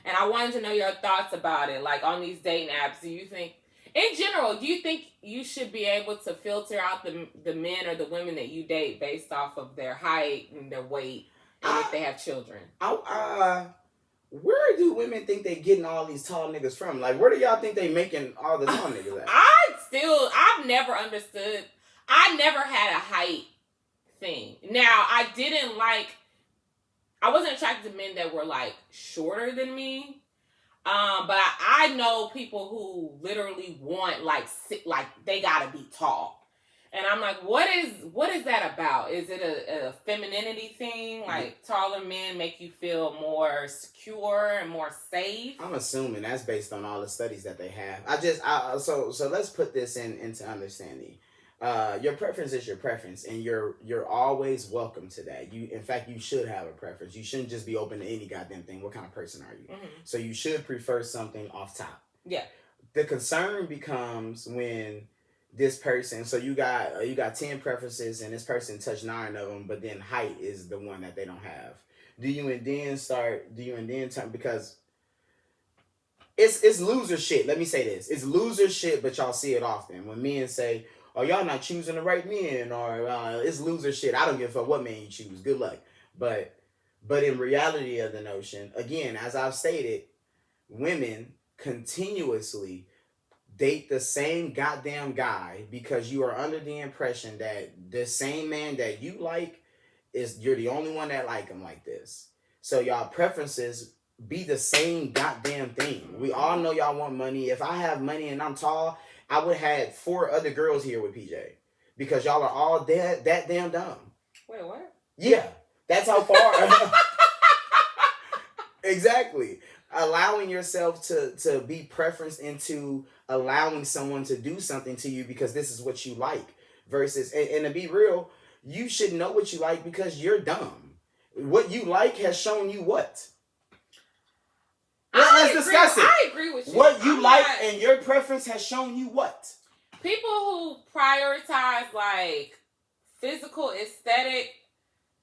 and I wanted to know your thoughts about it. Like on these dating apps, do you think you should be able to filter out the men or the women that you date based off of their height and their weight, and if they have children? Where do women think they getting all these tall niggas from? Like, where do y'all think they making all the tall niggas at? I've never understood. I never had a height thing. Now, I wasn't attracted to men that were like shorter than me. But I know people who literally want like they gotta be tall. And I'm like, what is that about? Is it a femininity thing? Like taller men make you feel more secure and more safe? I'm assuming that's based on all the studies that they have. So let's put this into understanding. Your preference is your preference, and you're always welcome to that. In fact, you should have a preference. You shouldn't just be open to any goddamn thing. What kind of person are you? Mm-hmm. So you should prefer something off top. Yeah. The concern becomes when this person, so you got 10 preferences and this person touched 9 of them, but then height is the one that they don't have. Do you and then turn, because it's loser shit. Let me say this. It's loser shit, but y'all see it often. When men say, oh, y'all not choosing the right men, or it's loser shit. I don't give a fuck what man you choose. Good luck. But in reality of the notion, again, as I've stated, women continuously date the same goddamn guy because you are under the impression that the same man that you like you're the only one that like him like this. So y'all preferences be the same goddamn thing. We all know y'all want money. If I have money and I'm tall, I would have had 4 other girls here with PJ because y'all are all that damn dumb. Wait, what? Yeah, that's how far. Exactly. Allowing yourself to be preferenced into allowing someone to do something to you because this is what you like versus, and to be real, you should know what you like because you're dumb. What you like has shown you what? Let's discuss it. I agree with you. What you like and your preference has shown you what? People who prioritize like physical aesthetic,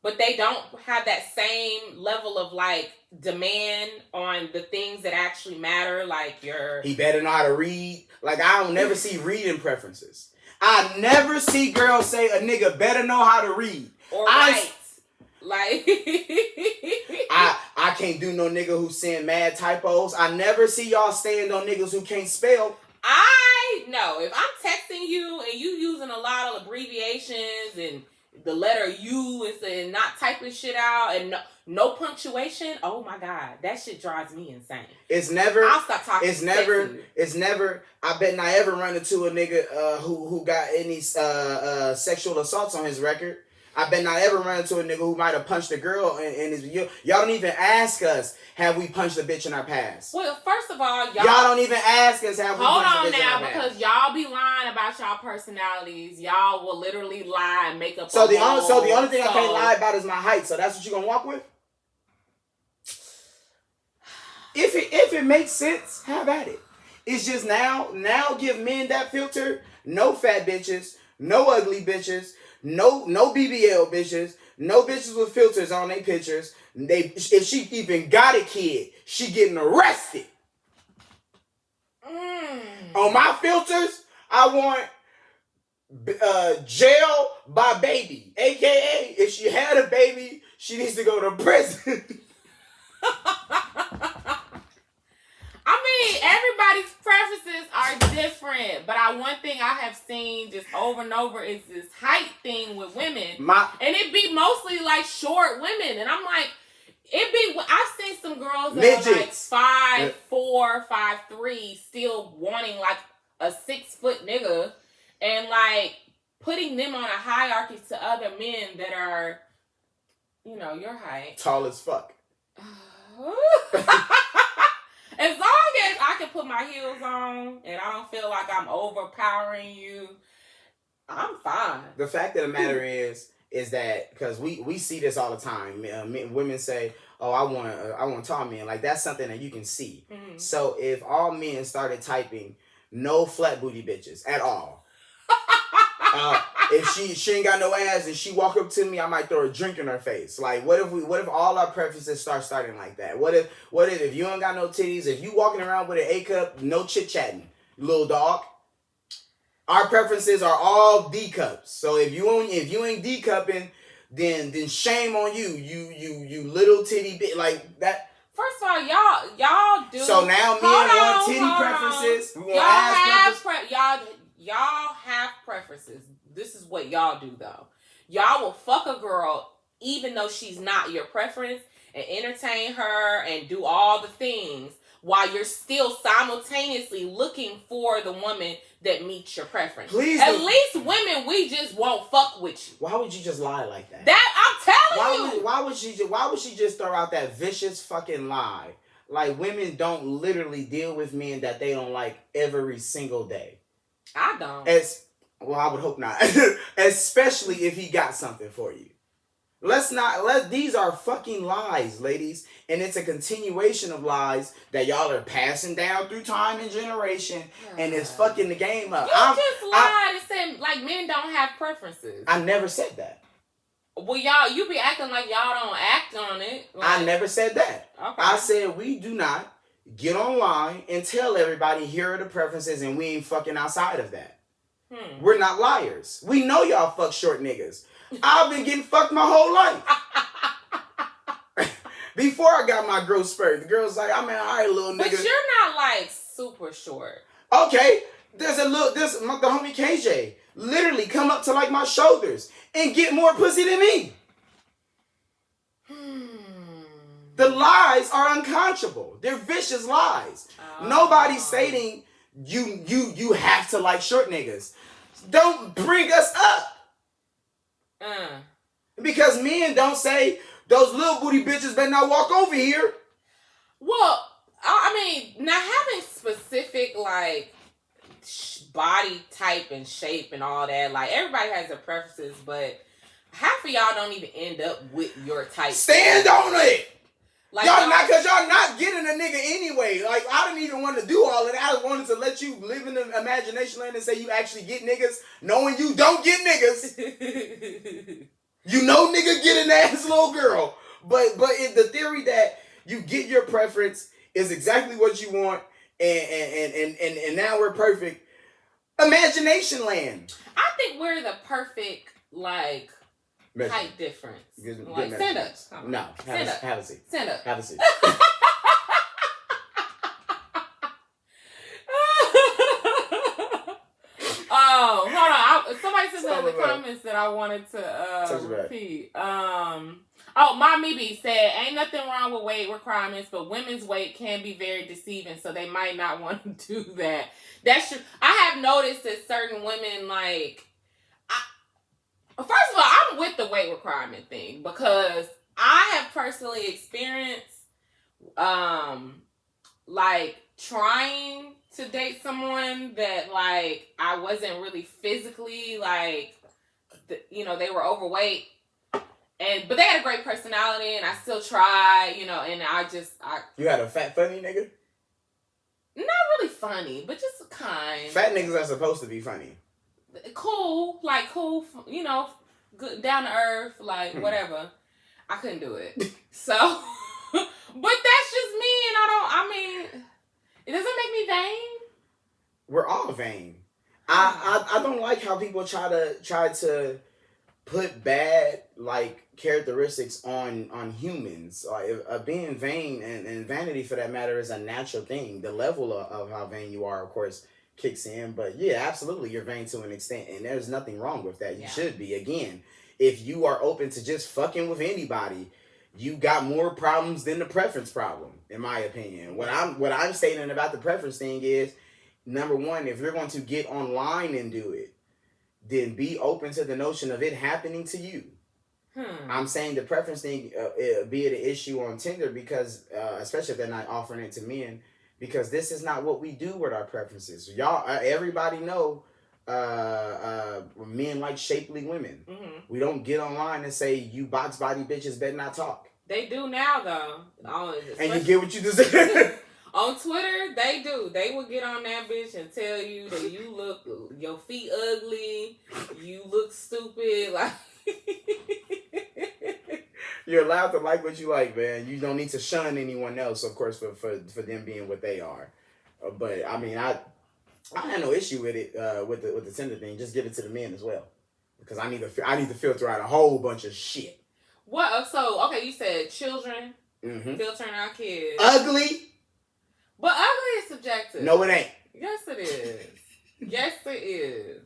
but they don't have that same level of like demand on the things that actually matter, like he better know how to read. Like I don't never see reading preferences. I never see girls say a nigga better know how to read or write. Like I can't do no nigga who send mad typos. I never see y'all stand on niggas who can't spell. I know if I'm texting you and you using a lot of abbreviations and the letter U and not typing shit out and no punctuation, oh my God, that shit drives me insane. It's never. I'll stop talking. It's never. I bet not ever run into a nigga who got any sexual assaults on his record. I bet not ever run into a nigga who might have punched a girl in his video. Y'all don't even ask us, have we punched a bitch in our past? Well, first of all, y'all don't even ask us, have we punched a bitch in our past. Hold on now, because y'all be lying about y'all personalities. Y'all will literally lie and make up So the only thing I can't lie about is my height. So that's what you gonna walk with? If it makes sense, have at it. It's just now give men that filter. No fat bitches, no ugly bitches. No BBL bitches, no bitches with filters on their pictures. If she even got a kid, she getting arrested. On my filters, I want jail by baby, aka if she had a baby, she needs to go to prison. I mean, everybody's preferences are different, but one thing I have seen just over and over is this height thing with women, and it be mostly like short women, and I'm like, I've seen some girls that are like 5'4", 5'3", still wanting like a 6 foot nigga, and like putting them on a hierarchy to other men that are, your height, tall as fuck. As long as I can put my heels on and I don't feel like I'm overpowering you, I'm fine. The fact of the matter is that because we see this all the time. Women say, "Oh, I want tall men." Like that's something that you can see. Mm-hmm. So if all men started typing no flat booty bitches at all, if she ain't got no ass and she walk up to me, I might throw a drink in her face. Like what if all our preferences starting like that? What if you ain't got no titties? If you walking around with an A cup, no chit chatting, little dog. Our preferences are all D cups. So if you ain't D cupping, then shame on you. You little titty bit like that. First of all, y'all do. So now men want titty preferences. We want ass preferences. Y'all have preferences. This is what y'all do though. Y'all will fuck a girl even though she's not your preference and entertain her and do all the things while you're still simultaneously looking for the woman that meets your preference. Please. At least women, we just won't fuck with you. Why would you just lie like that? I'm telling you. Why would she just throw out that vicious fucking lie? Like women don't literally deal with men that they don't like every single day. I don't. I would hope not. Especially if he got something for you. These are fucking lies, ladies. And it's a continuation of lies that y'all are passing down through time and generation. And it's fucking the game up. You just lied and said, like, men don't have preferences. I never said that. Well, you be acting like y'all don't act on it. Like, I never said that. Okay. I said we do not get online and tell everybody here are the preferences and we ain't fucking outside of that. We're not liars. We know y'all fuck short niggas. I've been getting fucked my whole life. Before I got my growth spurt, the girl's like, all right, little nigga. But you're not like super short. Okay. The homie KJ literally come up to like my shoulders and get more pussy than me. The lies are unconscionable. They're vicious lies. Oh. Nobody's saying you have to like short niggas. Don't bring us up. Because men don't say those little booty bitches better not walk over here. Well, I mean, now having specific like body type and shape and all that, like everybody has their preferences, but half of y'all don't even end up with your type. Stand on it. Like y'all not getting a nigga anyway. Like I didn't even want to do all of that. I wanted to let you live in the imagination land and say you actually get niggas, knowing you don't get niggas. You know nigga get an ass little girl. But the theory that you get your preference is exactly what you want and now we're perfect. Imagination land. I think we're the perfect like height difference. Good like stand up. No. Have a seat. Stand up. Have a seat. Oh, hold on. Somebody said in the comments that I wanted to repeat. Mamibi said, ain't nothing wrong with weight requirements, but women's weight can be very deceiving, so they might not want to do that. That's true. I have noticed that certain women, like, first of all, I'm with the weight requirement thing because I have personally experienced, like, trying to date someone that, like, I wasn't really physically, like, they were overweight. But they had a great personality, and I still tried, and You had a fat funny nigga? Not really funny, but just kind. Fat niggas are supposed to be funny. Cool, good, down to earth, like, whatever. I couldn't do it. So, but that's just me, and it doesn't make me vain. We're all vain. I don't like how people try to put bad, like, characteristics on humans. Being vain and vanity, for that matter, is a natural thing. The level of how vain you are, of course, kicks in. But yeah, absolutely, you're vain to an extent, and there's nothing wrong with that. You should be. Again, if you are open to just fucking with anybody, you got more problems than the preference problem, in my opinion. What I'm stating about the preference thing is, number one, if you're going to get online and do it, then be open to the notion of it happening to you. I'm saying the preference thing be it an issue on Tinder because, especially if they're not offering it to men, because this is not what we do with our preferences. Y'all, everybody know men like shapely women. Mm-hmm. We don't get online and say, you box body bitches better not talk. They do now, though. And you get what you deserve. On Twitter, they do. They will get on that bitch and tell you that you look, your feet ugly, you look stupid. Like, you're allowed to like what you like, man. You don't need to shun anyone else, of course, for them being what they are. But I mean, I had no issue with it with the Tinder thing. Just give it to the men as well, because I need to filter out a whole bunch of shit. What? So okay, you said children, filtering out kids, ugly. But ugly is subjective. No, it ain't. Yes, it is. Yes, it is.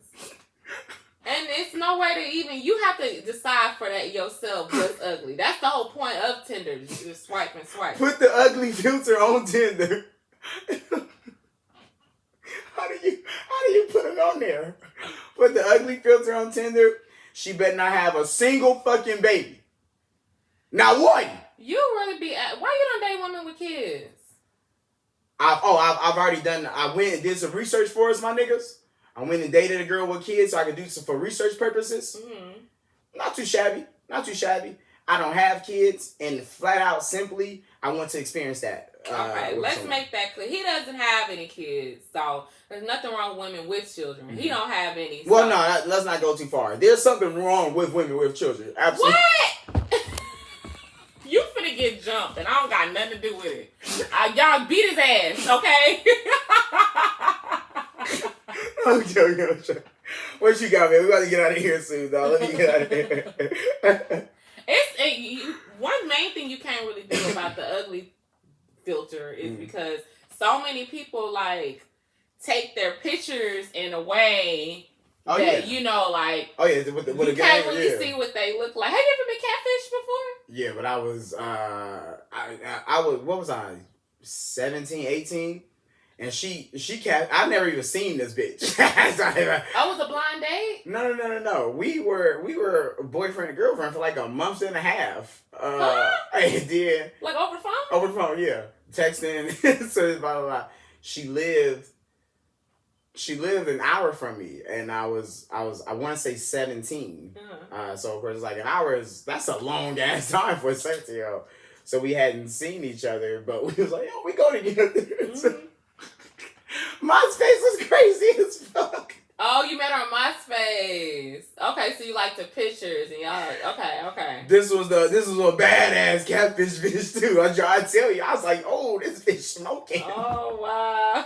And it's no way to even, you have to decide for that yourself what's ugly. That's the whole point of Tinder. Just swipe and swipe. Put the ugly filter on Tinder. How do you put it on there? Put the ugly filter on Tinder. She better not have a single fucking baby. Not one. You really be, why you don't date women with kids? I've already done. I went and did some research for us, my niggas. I went and dated a girl with kids so I could do some for research purposes. Mm-hmm. Not too shabby. I don't have kids, and flat out, simply, I want to experience that. Okay, let's make that clear. He doesn't have any kids, so there's nothing wrong with women with children. Mm-hmm. He don't have any. So. Well, no, let's not go too far. There's something wrong with women with children. Absolutely. What? You finna get jumped, and I don't got nothing to do with it. Y'all beat his ass, okay? I'm joking. What you got, man? We got to get out of here soon, dog. Let me get out of here. One main thing you can't really do about the ugly filter is because so many people, like, take their pictures in a way that, you know, like, you can't really see what they look like. Have you ever been catfished before? Yeah, but I was, I was, what was I, 17, 18? And I've never even seen this bitch. Oh, was a blind date? No. We were boyfriend and girlfriend for like a month and a half. I did. Like over the phone? Over the phone, yeah. Texting, so blah, blah, blah. She lived an hour from me, and I want to say 17. So of course it's like an hour that's a long ass time for a 17-year-old. So we hadn't seen each other, but we was like, yo, we go together. Mm-hmm. MySpace was crazy as fuck. Oh, you met her on MySpace. Okay, so you like the pictures and y'all like, okay. This was a badass catfish bitch too. I try to tell you, I was like, oh, this bitch smoking. Oh wow.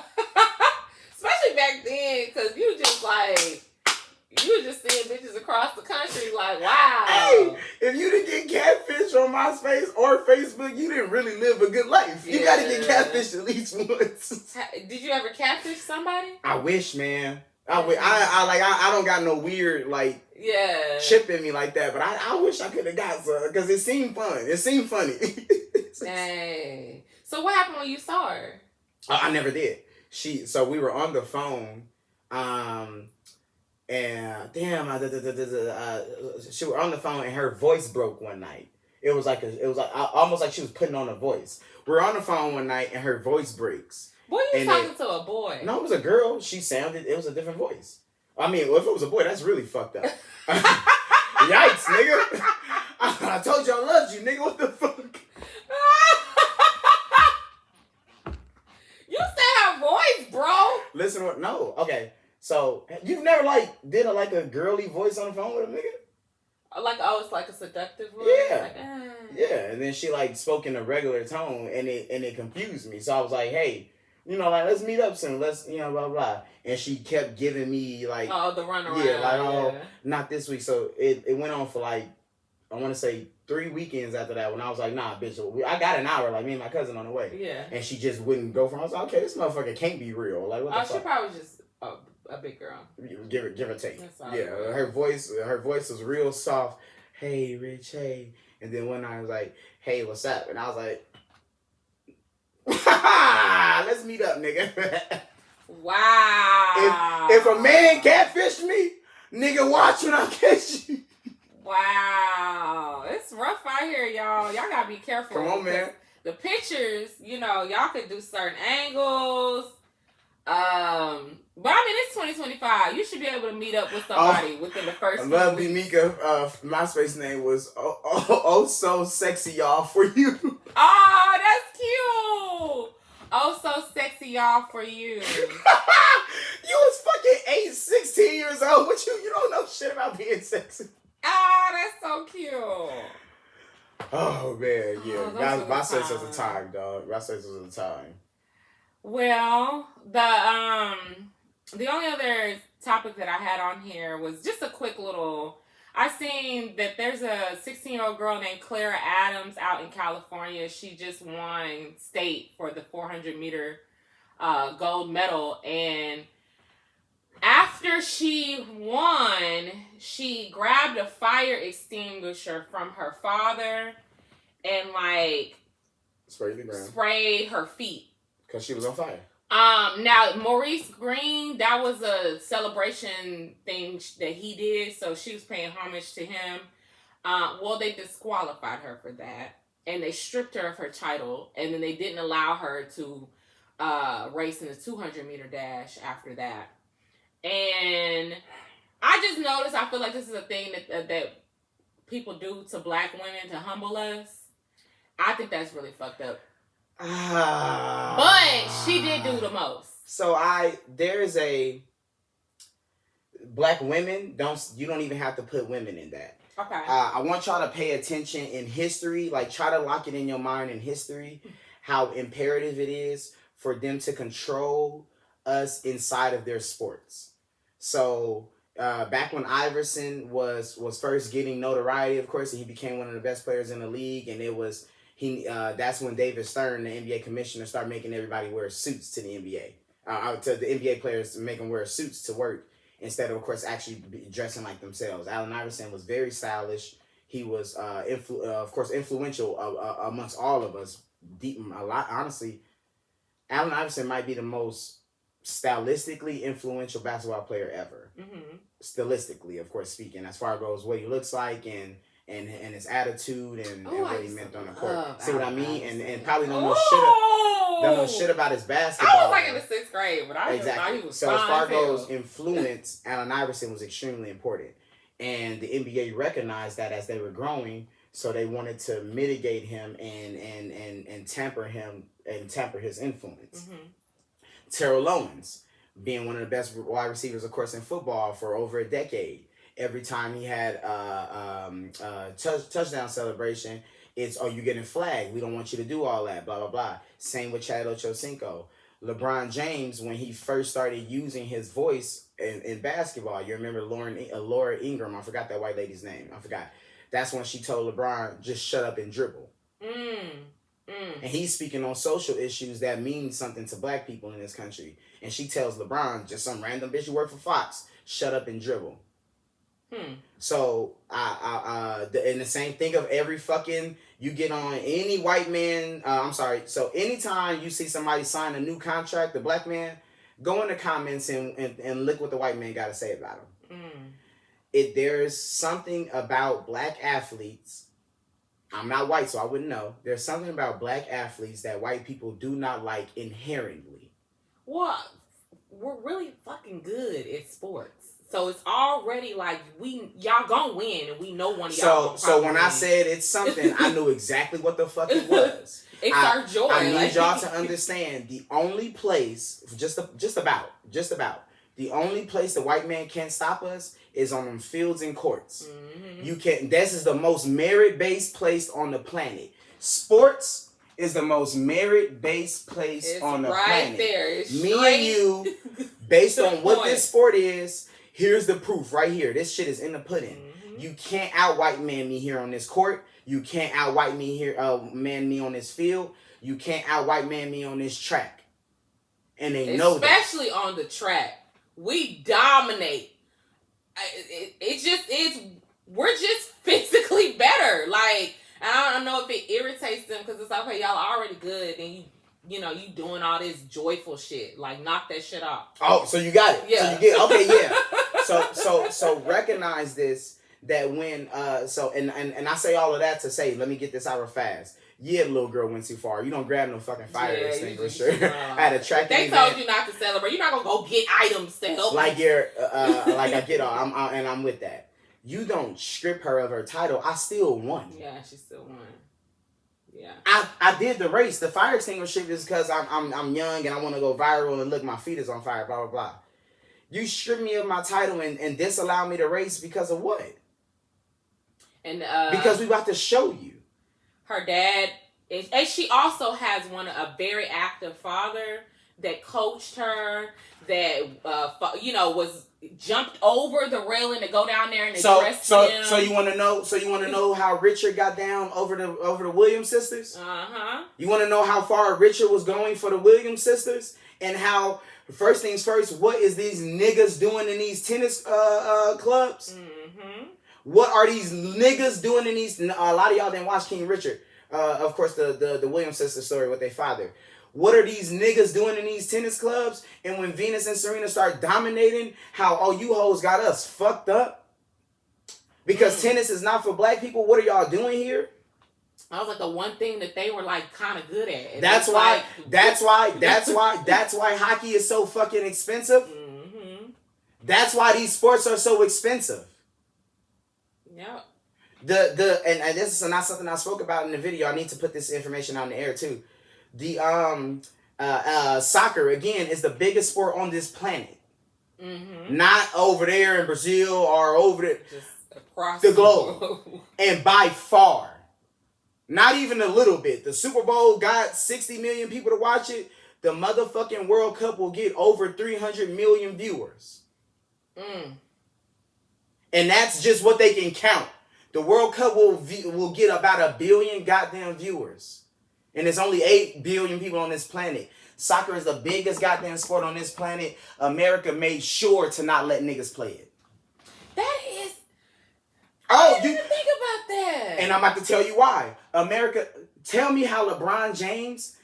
Especially back then, cause you were just seeing bitches across the country like, wow. Hey, if you didn't get catfish on MySpace or Facebook, you didn't really live a good life. Yeah. You gotta get catfish at least once. Did you ever catfish somebody? I wish, man. I don't got no weird chip in me like that, but I wish I could have got some because it seemed fun. It seemed funny. Dang. So what happened when you saw her? I never did. So we were on the phone, and damn, she was on the phone and her voice broke one night. It was like almost like she was putting on a voice. We're on the phone one night and her voice breaks. Boy, you talking to a boy? No, it was a girl. It was a different voice. I mean, if it was a boy, that's really fucked up. Yikes, nigga. I told you I loved you, nigga. What the fuck? You said her voice, bro. Listen, no. Okay. So, you've never did a girly voice on the phone with a nigga? It's like a seductive voice? Yeah. Yeah, and then she spoke in a regular tone and it confused me. So I was like, hey, let's meet up soon. Let's, blah, blah. And she kept giving me the runaround. Yeah, not this week. So it went on for I want to say 3 weekends after that when I was like, nah, bitch, I got an hour, me and my cousin on the way. Yeah. And she just wouldn't go for it. I was like, okay, this motherfucker can't be real. What the fuck? She probably just a big girl. Give or take. Yeah, her voice was real soft. Hey, Rich, hey. And then one night I was like, hey, what's up? And I was like, let's meet up, nigga. Wow. If a man catfished me, nigga, watch when I catch you. Wow. It's rough out here, y'all. Y'all gotta be careful. Come on, man. The pictures, y'all could do certain angles. But I mean, it's 2025. You should be able to meet up with somebody within the first few love weeks. Mika. MySpace name was oh so sexy, y'all, for you. Oh, that's cute. Oh, so sexy, y'all, for you. You was fucking 16 years old. What you don't know shit about being sexy. Oh, that's so cute. Oh man, yeah. Oh, my sex was a time, dog. My sex was a time. Well, the only other topic that I had on here was just a quick little. I seen that there's a 16-year-old girl named Clara Adams out in California. She just won state for the 400-meter gold medal, and after she won, she grabbed a fire extinguisher from her father and sprayed her feet. Because she was on fire. Now Maurice Green, that was a celebration thing that he did, so she was paying homage to him. Well, they disqualified her for that, and they stripped her of her title, and then they didn't allow her to race in the 200-meter dash after that. And I just noticed, I feel like this is a thing that people do to black women to humble us. I think that's really fucked up. But she did do the most. So there's a black women you don't even have to put women in that. Okay. I want y'all to pay attention in history, like try to lock it in your mind in history, how imperative it is for them to control us inside of their sports. So back when Iverson was first getting notoriety, of course, he became one of the best players in the league, and it was that's when David Stern, the NBA commissioner, started making everybody wear suits to the NBA. To the NBA players, make them wear suits to work instead of course, actually dressing like themselves. Allen Iverson was very stylish. He was, of course, influential amongst all of us. A lot, honestly. Allen Iverson might be the most stylistically influential basketball player ever. Mm-hmm. Stylistically, of course, speaking, as far as goes what he looks like and his attitude and what he meant on the court. See what I mean? And probably don't know shit about his basketball. I was like in the 6th grade, but I exactly. thought he was so as far as goes influence, Allen Iverson was extremely important. And the NBA recognized that as they were growing, so they wanted to mitigate him and temper him and temper his influence. Mm-hmm. Terrell Owens, being one of the best wide receivers, of course, in football for over a decade. Every time he had touchdown celebration, it's, oh, you're getting flagged. We don't want you to do all that, blah, blah, blah. Same with Chad Ochocinco. LeBron James, when he first started using his voice in basketball, you remember Laura Ingraham, I forgot that white lady's name. I forgot. That's when she told LeBron, just shut up and dribble. And he's speaking on social issues that mean something to black people in this country. And she tells LeBron, just some random bitch who work for Fox, shut up and dribble. So, and the same thing of every fucking, you get on any white man, so anytime you see somebody sign a new contract, the black man, go in the comments and look what the white man got to say about him. There's something about black athletes, I'm not white, so I wouldn't know, there's something about black athletes that white people do not like inherently. Well, we're really fucking good at sports. So it's already like y'all gonna win, and we know one of y'all. So when I said it's something, I knew exactly what the fuck it was. It's our joy. I need y'all to understand the only place, just about the only place the white man can't stop us is on them fields and courts. Mm-hmm. You can't. This is the most merit-based place on the planet. Sports is the most merit-based place on the planet. Right there. It's me and you, based on what this sport is. Here's the proof right here. This shit is in the pudding. Mm-hmm. You can't out-white man me here on this court. You can't out-white me here, man me on this field. You can't out-white man me on this track. And they know that. Especially on the track. We dominate. We're just physically better. Like, I don't know if it irritates them because it's like, okay, y'all are already good and you doing all this joyful shit. Like, knock that shit off. Oh, so you got it. Yeah. So you get, okay, yeah. So recognize this. that when and I say all of that to say, let me get this out real fast. Yeah, the little girl went too far. You don't grab no fucking fire extinguisher at a track They told you not to celebrate. You're not gonna go get items to help. Like you're like I get all, I'm with that. You don't strip her of her title. I still won. Yeah, she still won. Yeah. I did the race. The fire extinguisher is because I'm young and I want to go viral and look, my feet is on fire. Blah blah blah. You strip me of my title and disallow me to race because of what? And because we about to show you. Her dad is, and she also has a very active father that coached her, that was jumped over the railing to go down there and address him. So you want to know how Richard got down over the Williams sisters? You want to know how far Richard was going for the Williams sisters, and how, first things first, what is these niggas doing in these tennis clubs? What are these niggas doing in these? A lot of y'all didn't watch King Richard. Of course, the Williams sisters story with their father. What are these niggas doing in these tennis clubs? And when Venus and Serena start dominating, how you hoes got us fucked up? Because tennis is not for black people. What are y'all doing here? I was like, the one thing that they were like kind of good at. That's why hockey is so fucking expensive. That's why these sports are so expensive. Yep. And this is not something I spoke about in the video. I need to put this information on the air too. The soccer again is the biggest sport on this planet. Not over there in Brazil or over there, just across the globe. And by far, not even a little bit. The Super Bowl got 60 million people to watch it. The motherfucking World Cup will get over 300 million viewers. And that's just what they can count. The World Cup will get about 1 billion goddamn viewers. And there's only 8 billion people on this planet. Soccer is the biggest goddamn sport on this planet. America made sure to not let niggas play it. That is... I didn't even think about that. And I'm about to tell you why. America, tell me how LeBron James's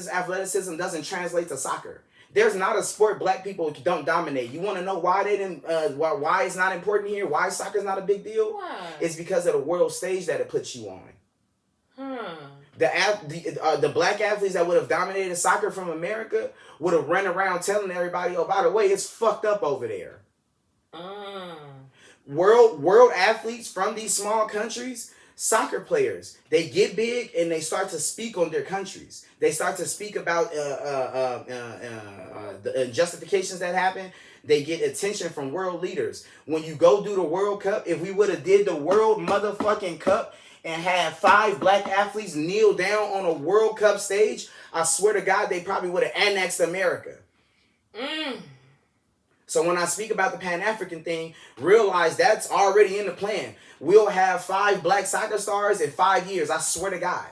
athleticism doesn't translate to soccer. There's not a sport black people don't dominate. You want to know why they didn't? Why it's not important here? Why soccer's not a big deal? Why? It's because of the world stage that it puts you on. The black athletes that would have dominated soccer from America would have run around telling everybody, oh, by the way, it's fucked up over there. World athletes from these small countries, soccer players, they get big and they start to speak on their countries. They start to speak about the justifications that happen. They get attention from world leaders. When you go do the World Cup, if we would have did the World motherfucking Cup and had 5 black athletes kneel down on a World Cup stage, I swear to God, they probably would have annexed America. So when I speak about the Pan-African thing, realize that's already in the plan. We'll have 5 black soccer stars in 5 years. I swear to God.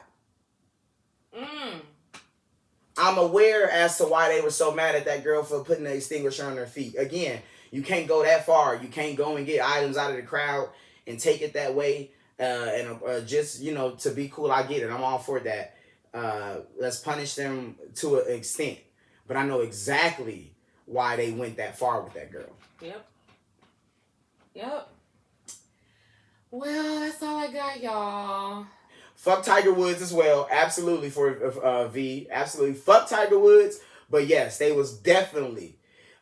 I'm aware as to why they were so mad at that girl for putting the extinguisher on her feet. Again, you can't go that far. You can't go and get items out of the crowd and take it that way. Just, to be cool, I get it. I'm all for that. Let's punish them to an extent. But I know exactly why they went that far with that girl. Yep. Well, that's all I got, y'all. Fuck Tiger Woods as well. Absolutely for V. Absolutely. Fuck Tiger Woods. But yes, they was definitely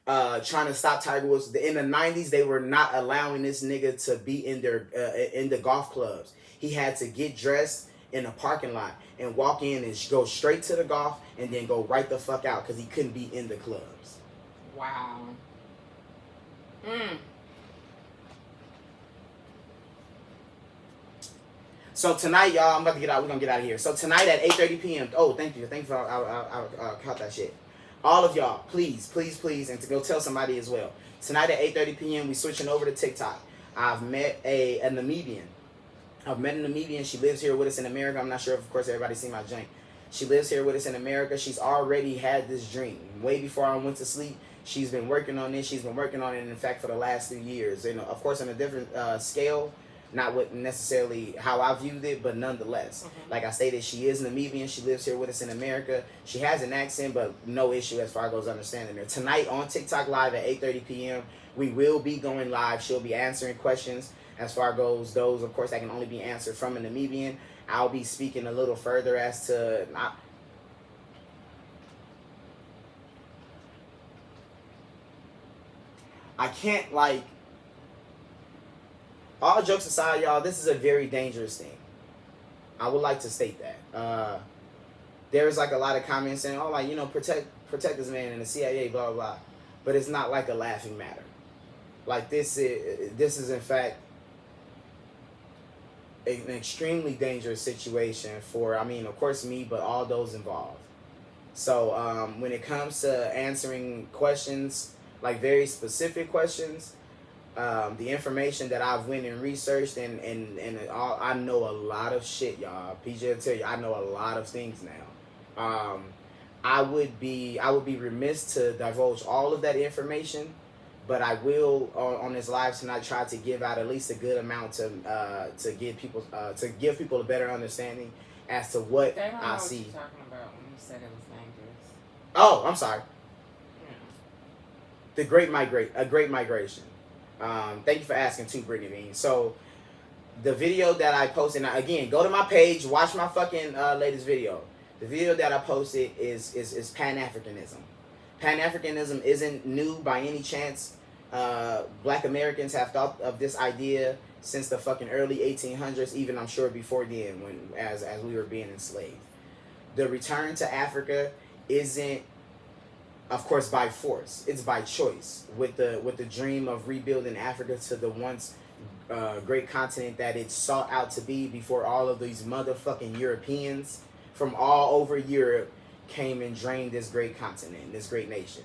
trying to stop Tiger Woods. In the 90s, they were not allowing this nigga to be in the golf clubs. He had to get dressed in a parking lot and walk in and go straight to the golf and then go right the fuck out because he couldn't be in the clubs. Wow. So tonight, y'all, I'm about to get out. We're going to get out of here. So tonight at 8:30 p.m. Oh, thank you. Thank you for I'll caught that shit. All of y'all, please, and to go tell somebody as well. Tonight at 8:30 p.m., we switching over to TikTok. I've met a Namibian. She lives here with us in America. I'm not sure if, of course, everybody's seen my joint. She lives here with us in America. She's already had this dream. Way before I went to sleep, she's been working on this. She's been working on it, in fact, for the last 3 years. Of course, on a different scale. not what necessarily how I viewed it, but nonetheless, like I stated, she is Namibian. She lives here with us in America. She has an accent, but no issue as far as understanding her. Tonight on TikTok Live at 8:30 p.m., we will be going live. She'll be answering questions as far goes those, of course, that can only be answered from a Namibian. I'll be speaking a little further as to I can't, like, all jokes aside, y'all, this is a very dangerous thing. I would like to state that. There's like a lot of comments saying, oh, like, you know, protect this man and the CIA, blah, blah, blah. But it's not like a laughing matter. Like, this is in fact an extremely dangerous situation for, I mean, of course, me, but all those involved. So when it comes to answering questions, like very specific questions, the information that I've went and researched and all, I know a lot of shit, y'all. PJ will tell you, I know a lot of things now. I would be remiss to divulge all of that information, but I will on this live tonight try to give out at least a good amount to give people a better understanding as to what I see. What you're talking about when you said it was dangerous. Oh, I'm sorry. The Great Migration. Thank you for asking too, Brittany Bean. So the video that I posted, now again, go to my page, watch my fucking latest video. The video that I posted is Pan-Africanism. Pan-Africanism isn't new by any chance. Black Americans have thought of this idea since the fucking early 1800s, even I'm sure before then, when as we were being enslaved. The return to Africa isn't, of course, by force. It's by choice. With the dream of rebuilding Africa to the once great continent that it sought out to be before all of these motherfucking Europeans from all over Europe came and drained this great continent, this great nation.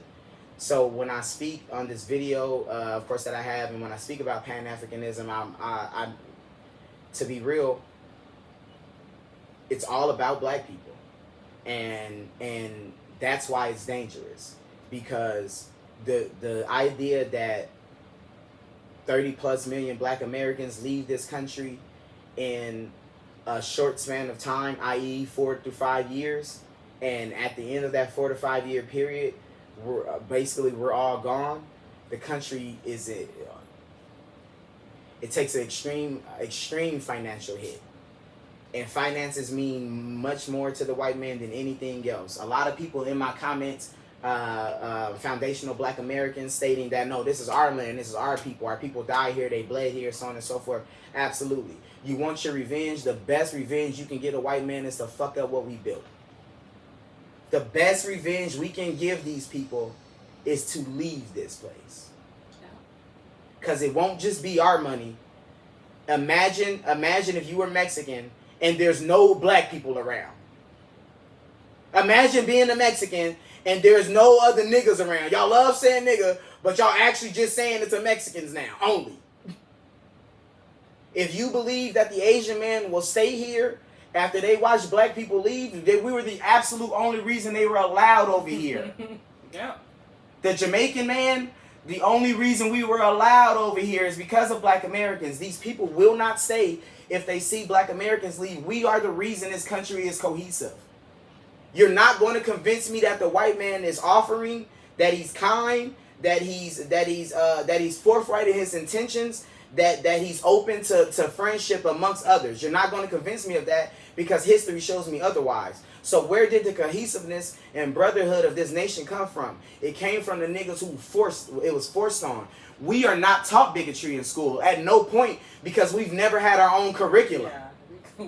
So when I speak on this video, of course, that I have, and when I speak about Pan-Africanism, I to be real, it's all about black people, and that's why it's dangerous, because the idea that 30+ million black Americans leave this country in a short span of time, i.e. 4 to 5 years, and at the end of that 4 to 5 year period, we're all gone. The country it takes an extreme financial hit. And finances mean much more to the white man than anything else. A lot of people in my comments, foundational black Americans, stating that, no, this is our land, this is our people died here, they bled here, so on and so forth. Absolutely. You want your revenge? The best revenge you can get a white man is to fuck up what we built. The best revenge we can give these people is to leave this place. Because it won't just be our money. Imagine if you were Mexican and there's no black people around. Imagine being a Mexican and there's no other niggas around. Y'all love saying nigga, but y'all actually just saying it to Mexicans now, only. If you believe that the Asian man will stay here after they watched black people leave, we were the absolute only reason they were allowed over here. Yeah. The Jamaican man, the only reason we were allowed over here is because of black Americans. These people will not stay if they see black Americans leave. We are the reason this country is cohesive. You're not going to convince me that the white man is offering, that he's kind, that he's forthright in his intentions, that he's open to friendship amongst others. You're not going to convince me of that, because history shows me otherwise. So where did the cohesiveness and brotherhood of this nation come from? It came from the niggas who it was forced on. We are not taught bigotry in school at no point, because we've never had our own curriculum. Yeah.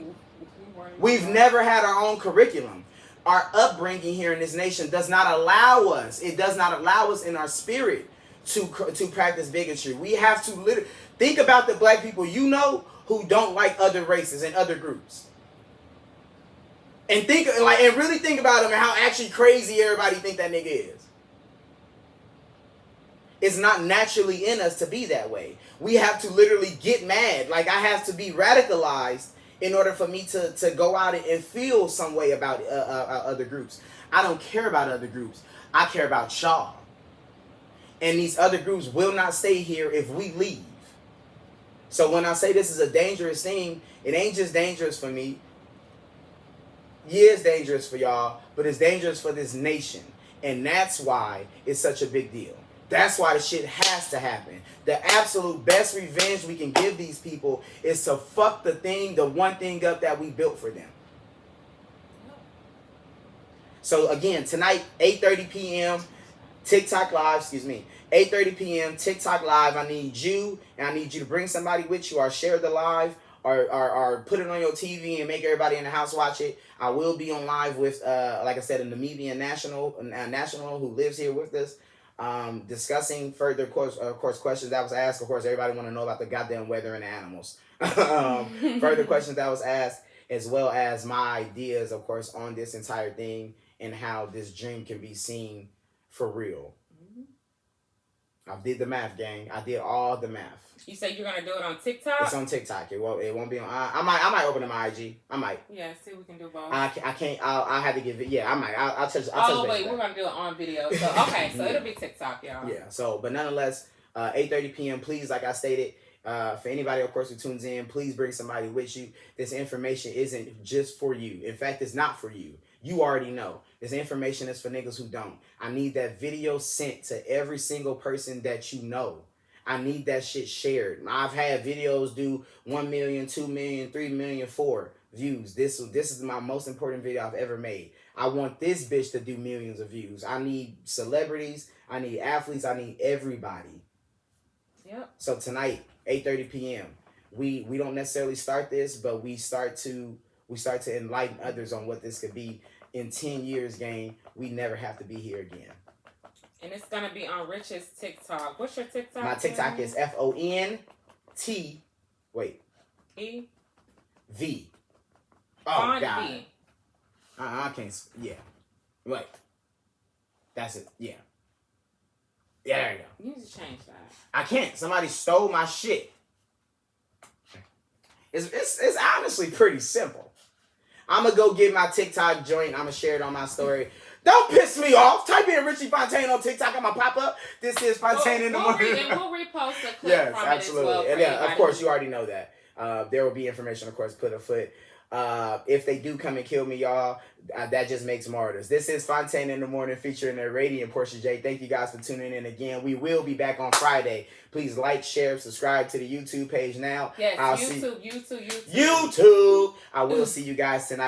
We've never had our own curriculum. Our upbringing here in this nation does not allow us. It does not allow us in our spirit to practice bigotry. We have to literally think about the black people you know who don't like other races and other groups. And really think about them and how actually crazy everybody think that nigga is. It's not naturally in us to be that way. We have to literally get mad. Like, I have to be radicalized in order for me to go out and feel some way about other groups. I don't care about other groups. I care about y'all. And these other groups will not stay here if we leave. So when I say this is a dangerous thing, it ain't just dangerous for me. Yeah, it's dangerous for y'all, but it's dangerous for this nation. And that's why it's such a big deal. That's why the shit has to happen. The absolute best revenge we can give these people is to fuck the one thing up that we built for them. So again, tonight, 8:30 p.m., TikTok Live, 8:30 p.m., TikTok Live. I need you, and I need you to bring somebody with you or share the live or put it on your TV and make everybody in the house watch it. I will be on live with, like I said, a Namibian national who lives here with us, discussing further, of course, questions that was asked. Of course, everybody want to know about the goddamn weather and the animals. Further questions that was asked, as well as my ideas, of course, on this entire thing and how this dream can be seen for real. I did the math, gang. I did all the math. You say you're gonna do it on TikTok? It's on TikTok. It won't be on. I might open up my IG. I might. Yeah, see, we can do both. I can't. I'll have to give it. Yeah, I might. I'll touch. Wait, we're gonna do it on video. So okay, so it'll be TikTok, y'all. Yeah. So, but nonetheless, 8:30 p.m. Please, like I stated, for anybody, of course, who tunes in, please bring somebody with you. This information isn't just for you. In fact, it's not for you. You already know. This information is for niggas who don't. I need that video sent to every single person that you know. I need that shit shared. I've had videos do 1 million, 2 million, 3 million, 4 views. This is my most important video I've ever made. I want this bitch to do millions of views. I need celebrities. I need athletes. I need everybody. Yep. So tonight, 8:30 p.m. We don't necessarily start this, but we start to enlighten others on what this could be. In 10 years, gang, we never have to be here again. And it's going to be on Rich's TikTok. What's your TikTok? My TikTok is FONT. Wait. E? V. Oh, Font God. V. I can't. Yeah. Wait. That's it. Yeah. Yeah, there you go. You need to change that. I can't. Somebody stole my shit. It's honestly pretty simple. I'm going to go get my TikTok joint. I'm going to share it on my story. Don't piss me off. Type in Richie Fontane on TikTok. I'm going to pop up. This is Fontane in the morning. And we'll repost a clip yes, from absolutely. it as well. And yeah, of course, you already know that. There will be information, of course, put afoot. If they do come and kill me, y'all, that just makes martyrs. This is Fontane in the morning featuring the radiant Portia J. Thank you guys for tuning in again. We will be back on Friday. Please like, share, subscribe to the YouTube page now. Yes, I'll YouTube. YouTube. I will see you guys tonight.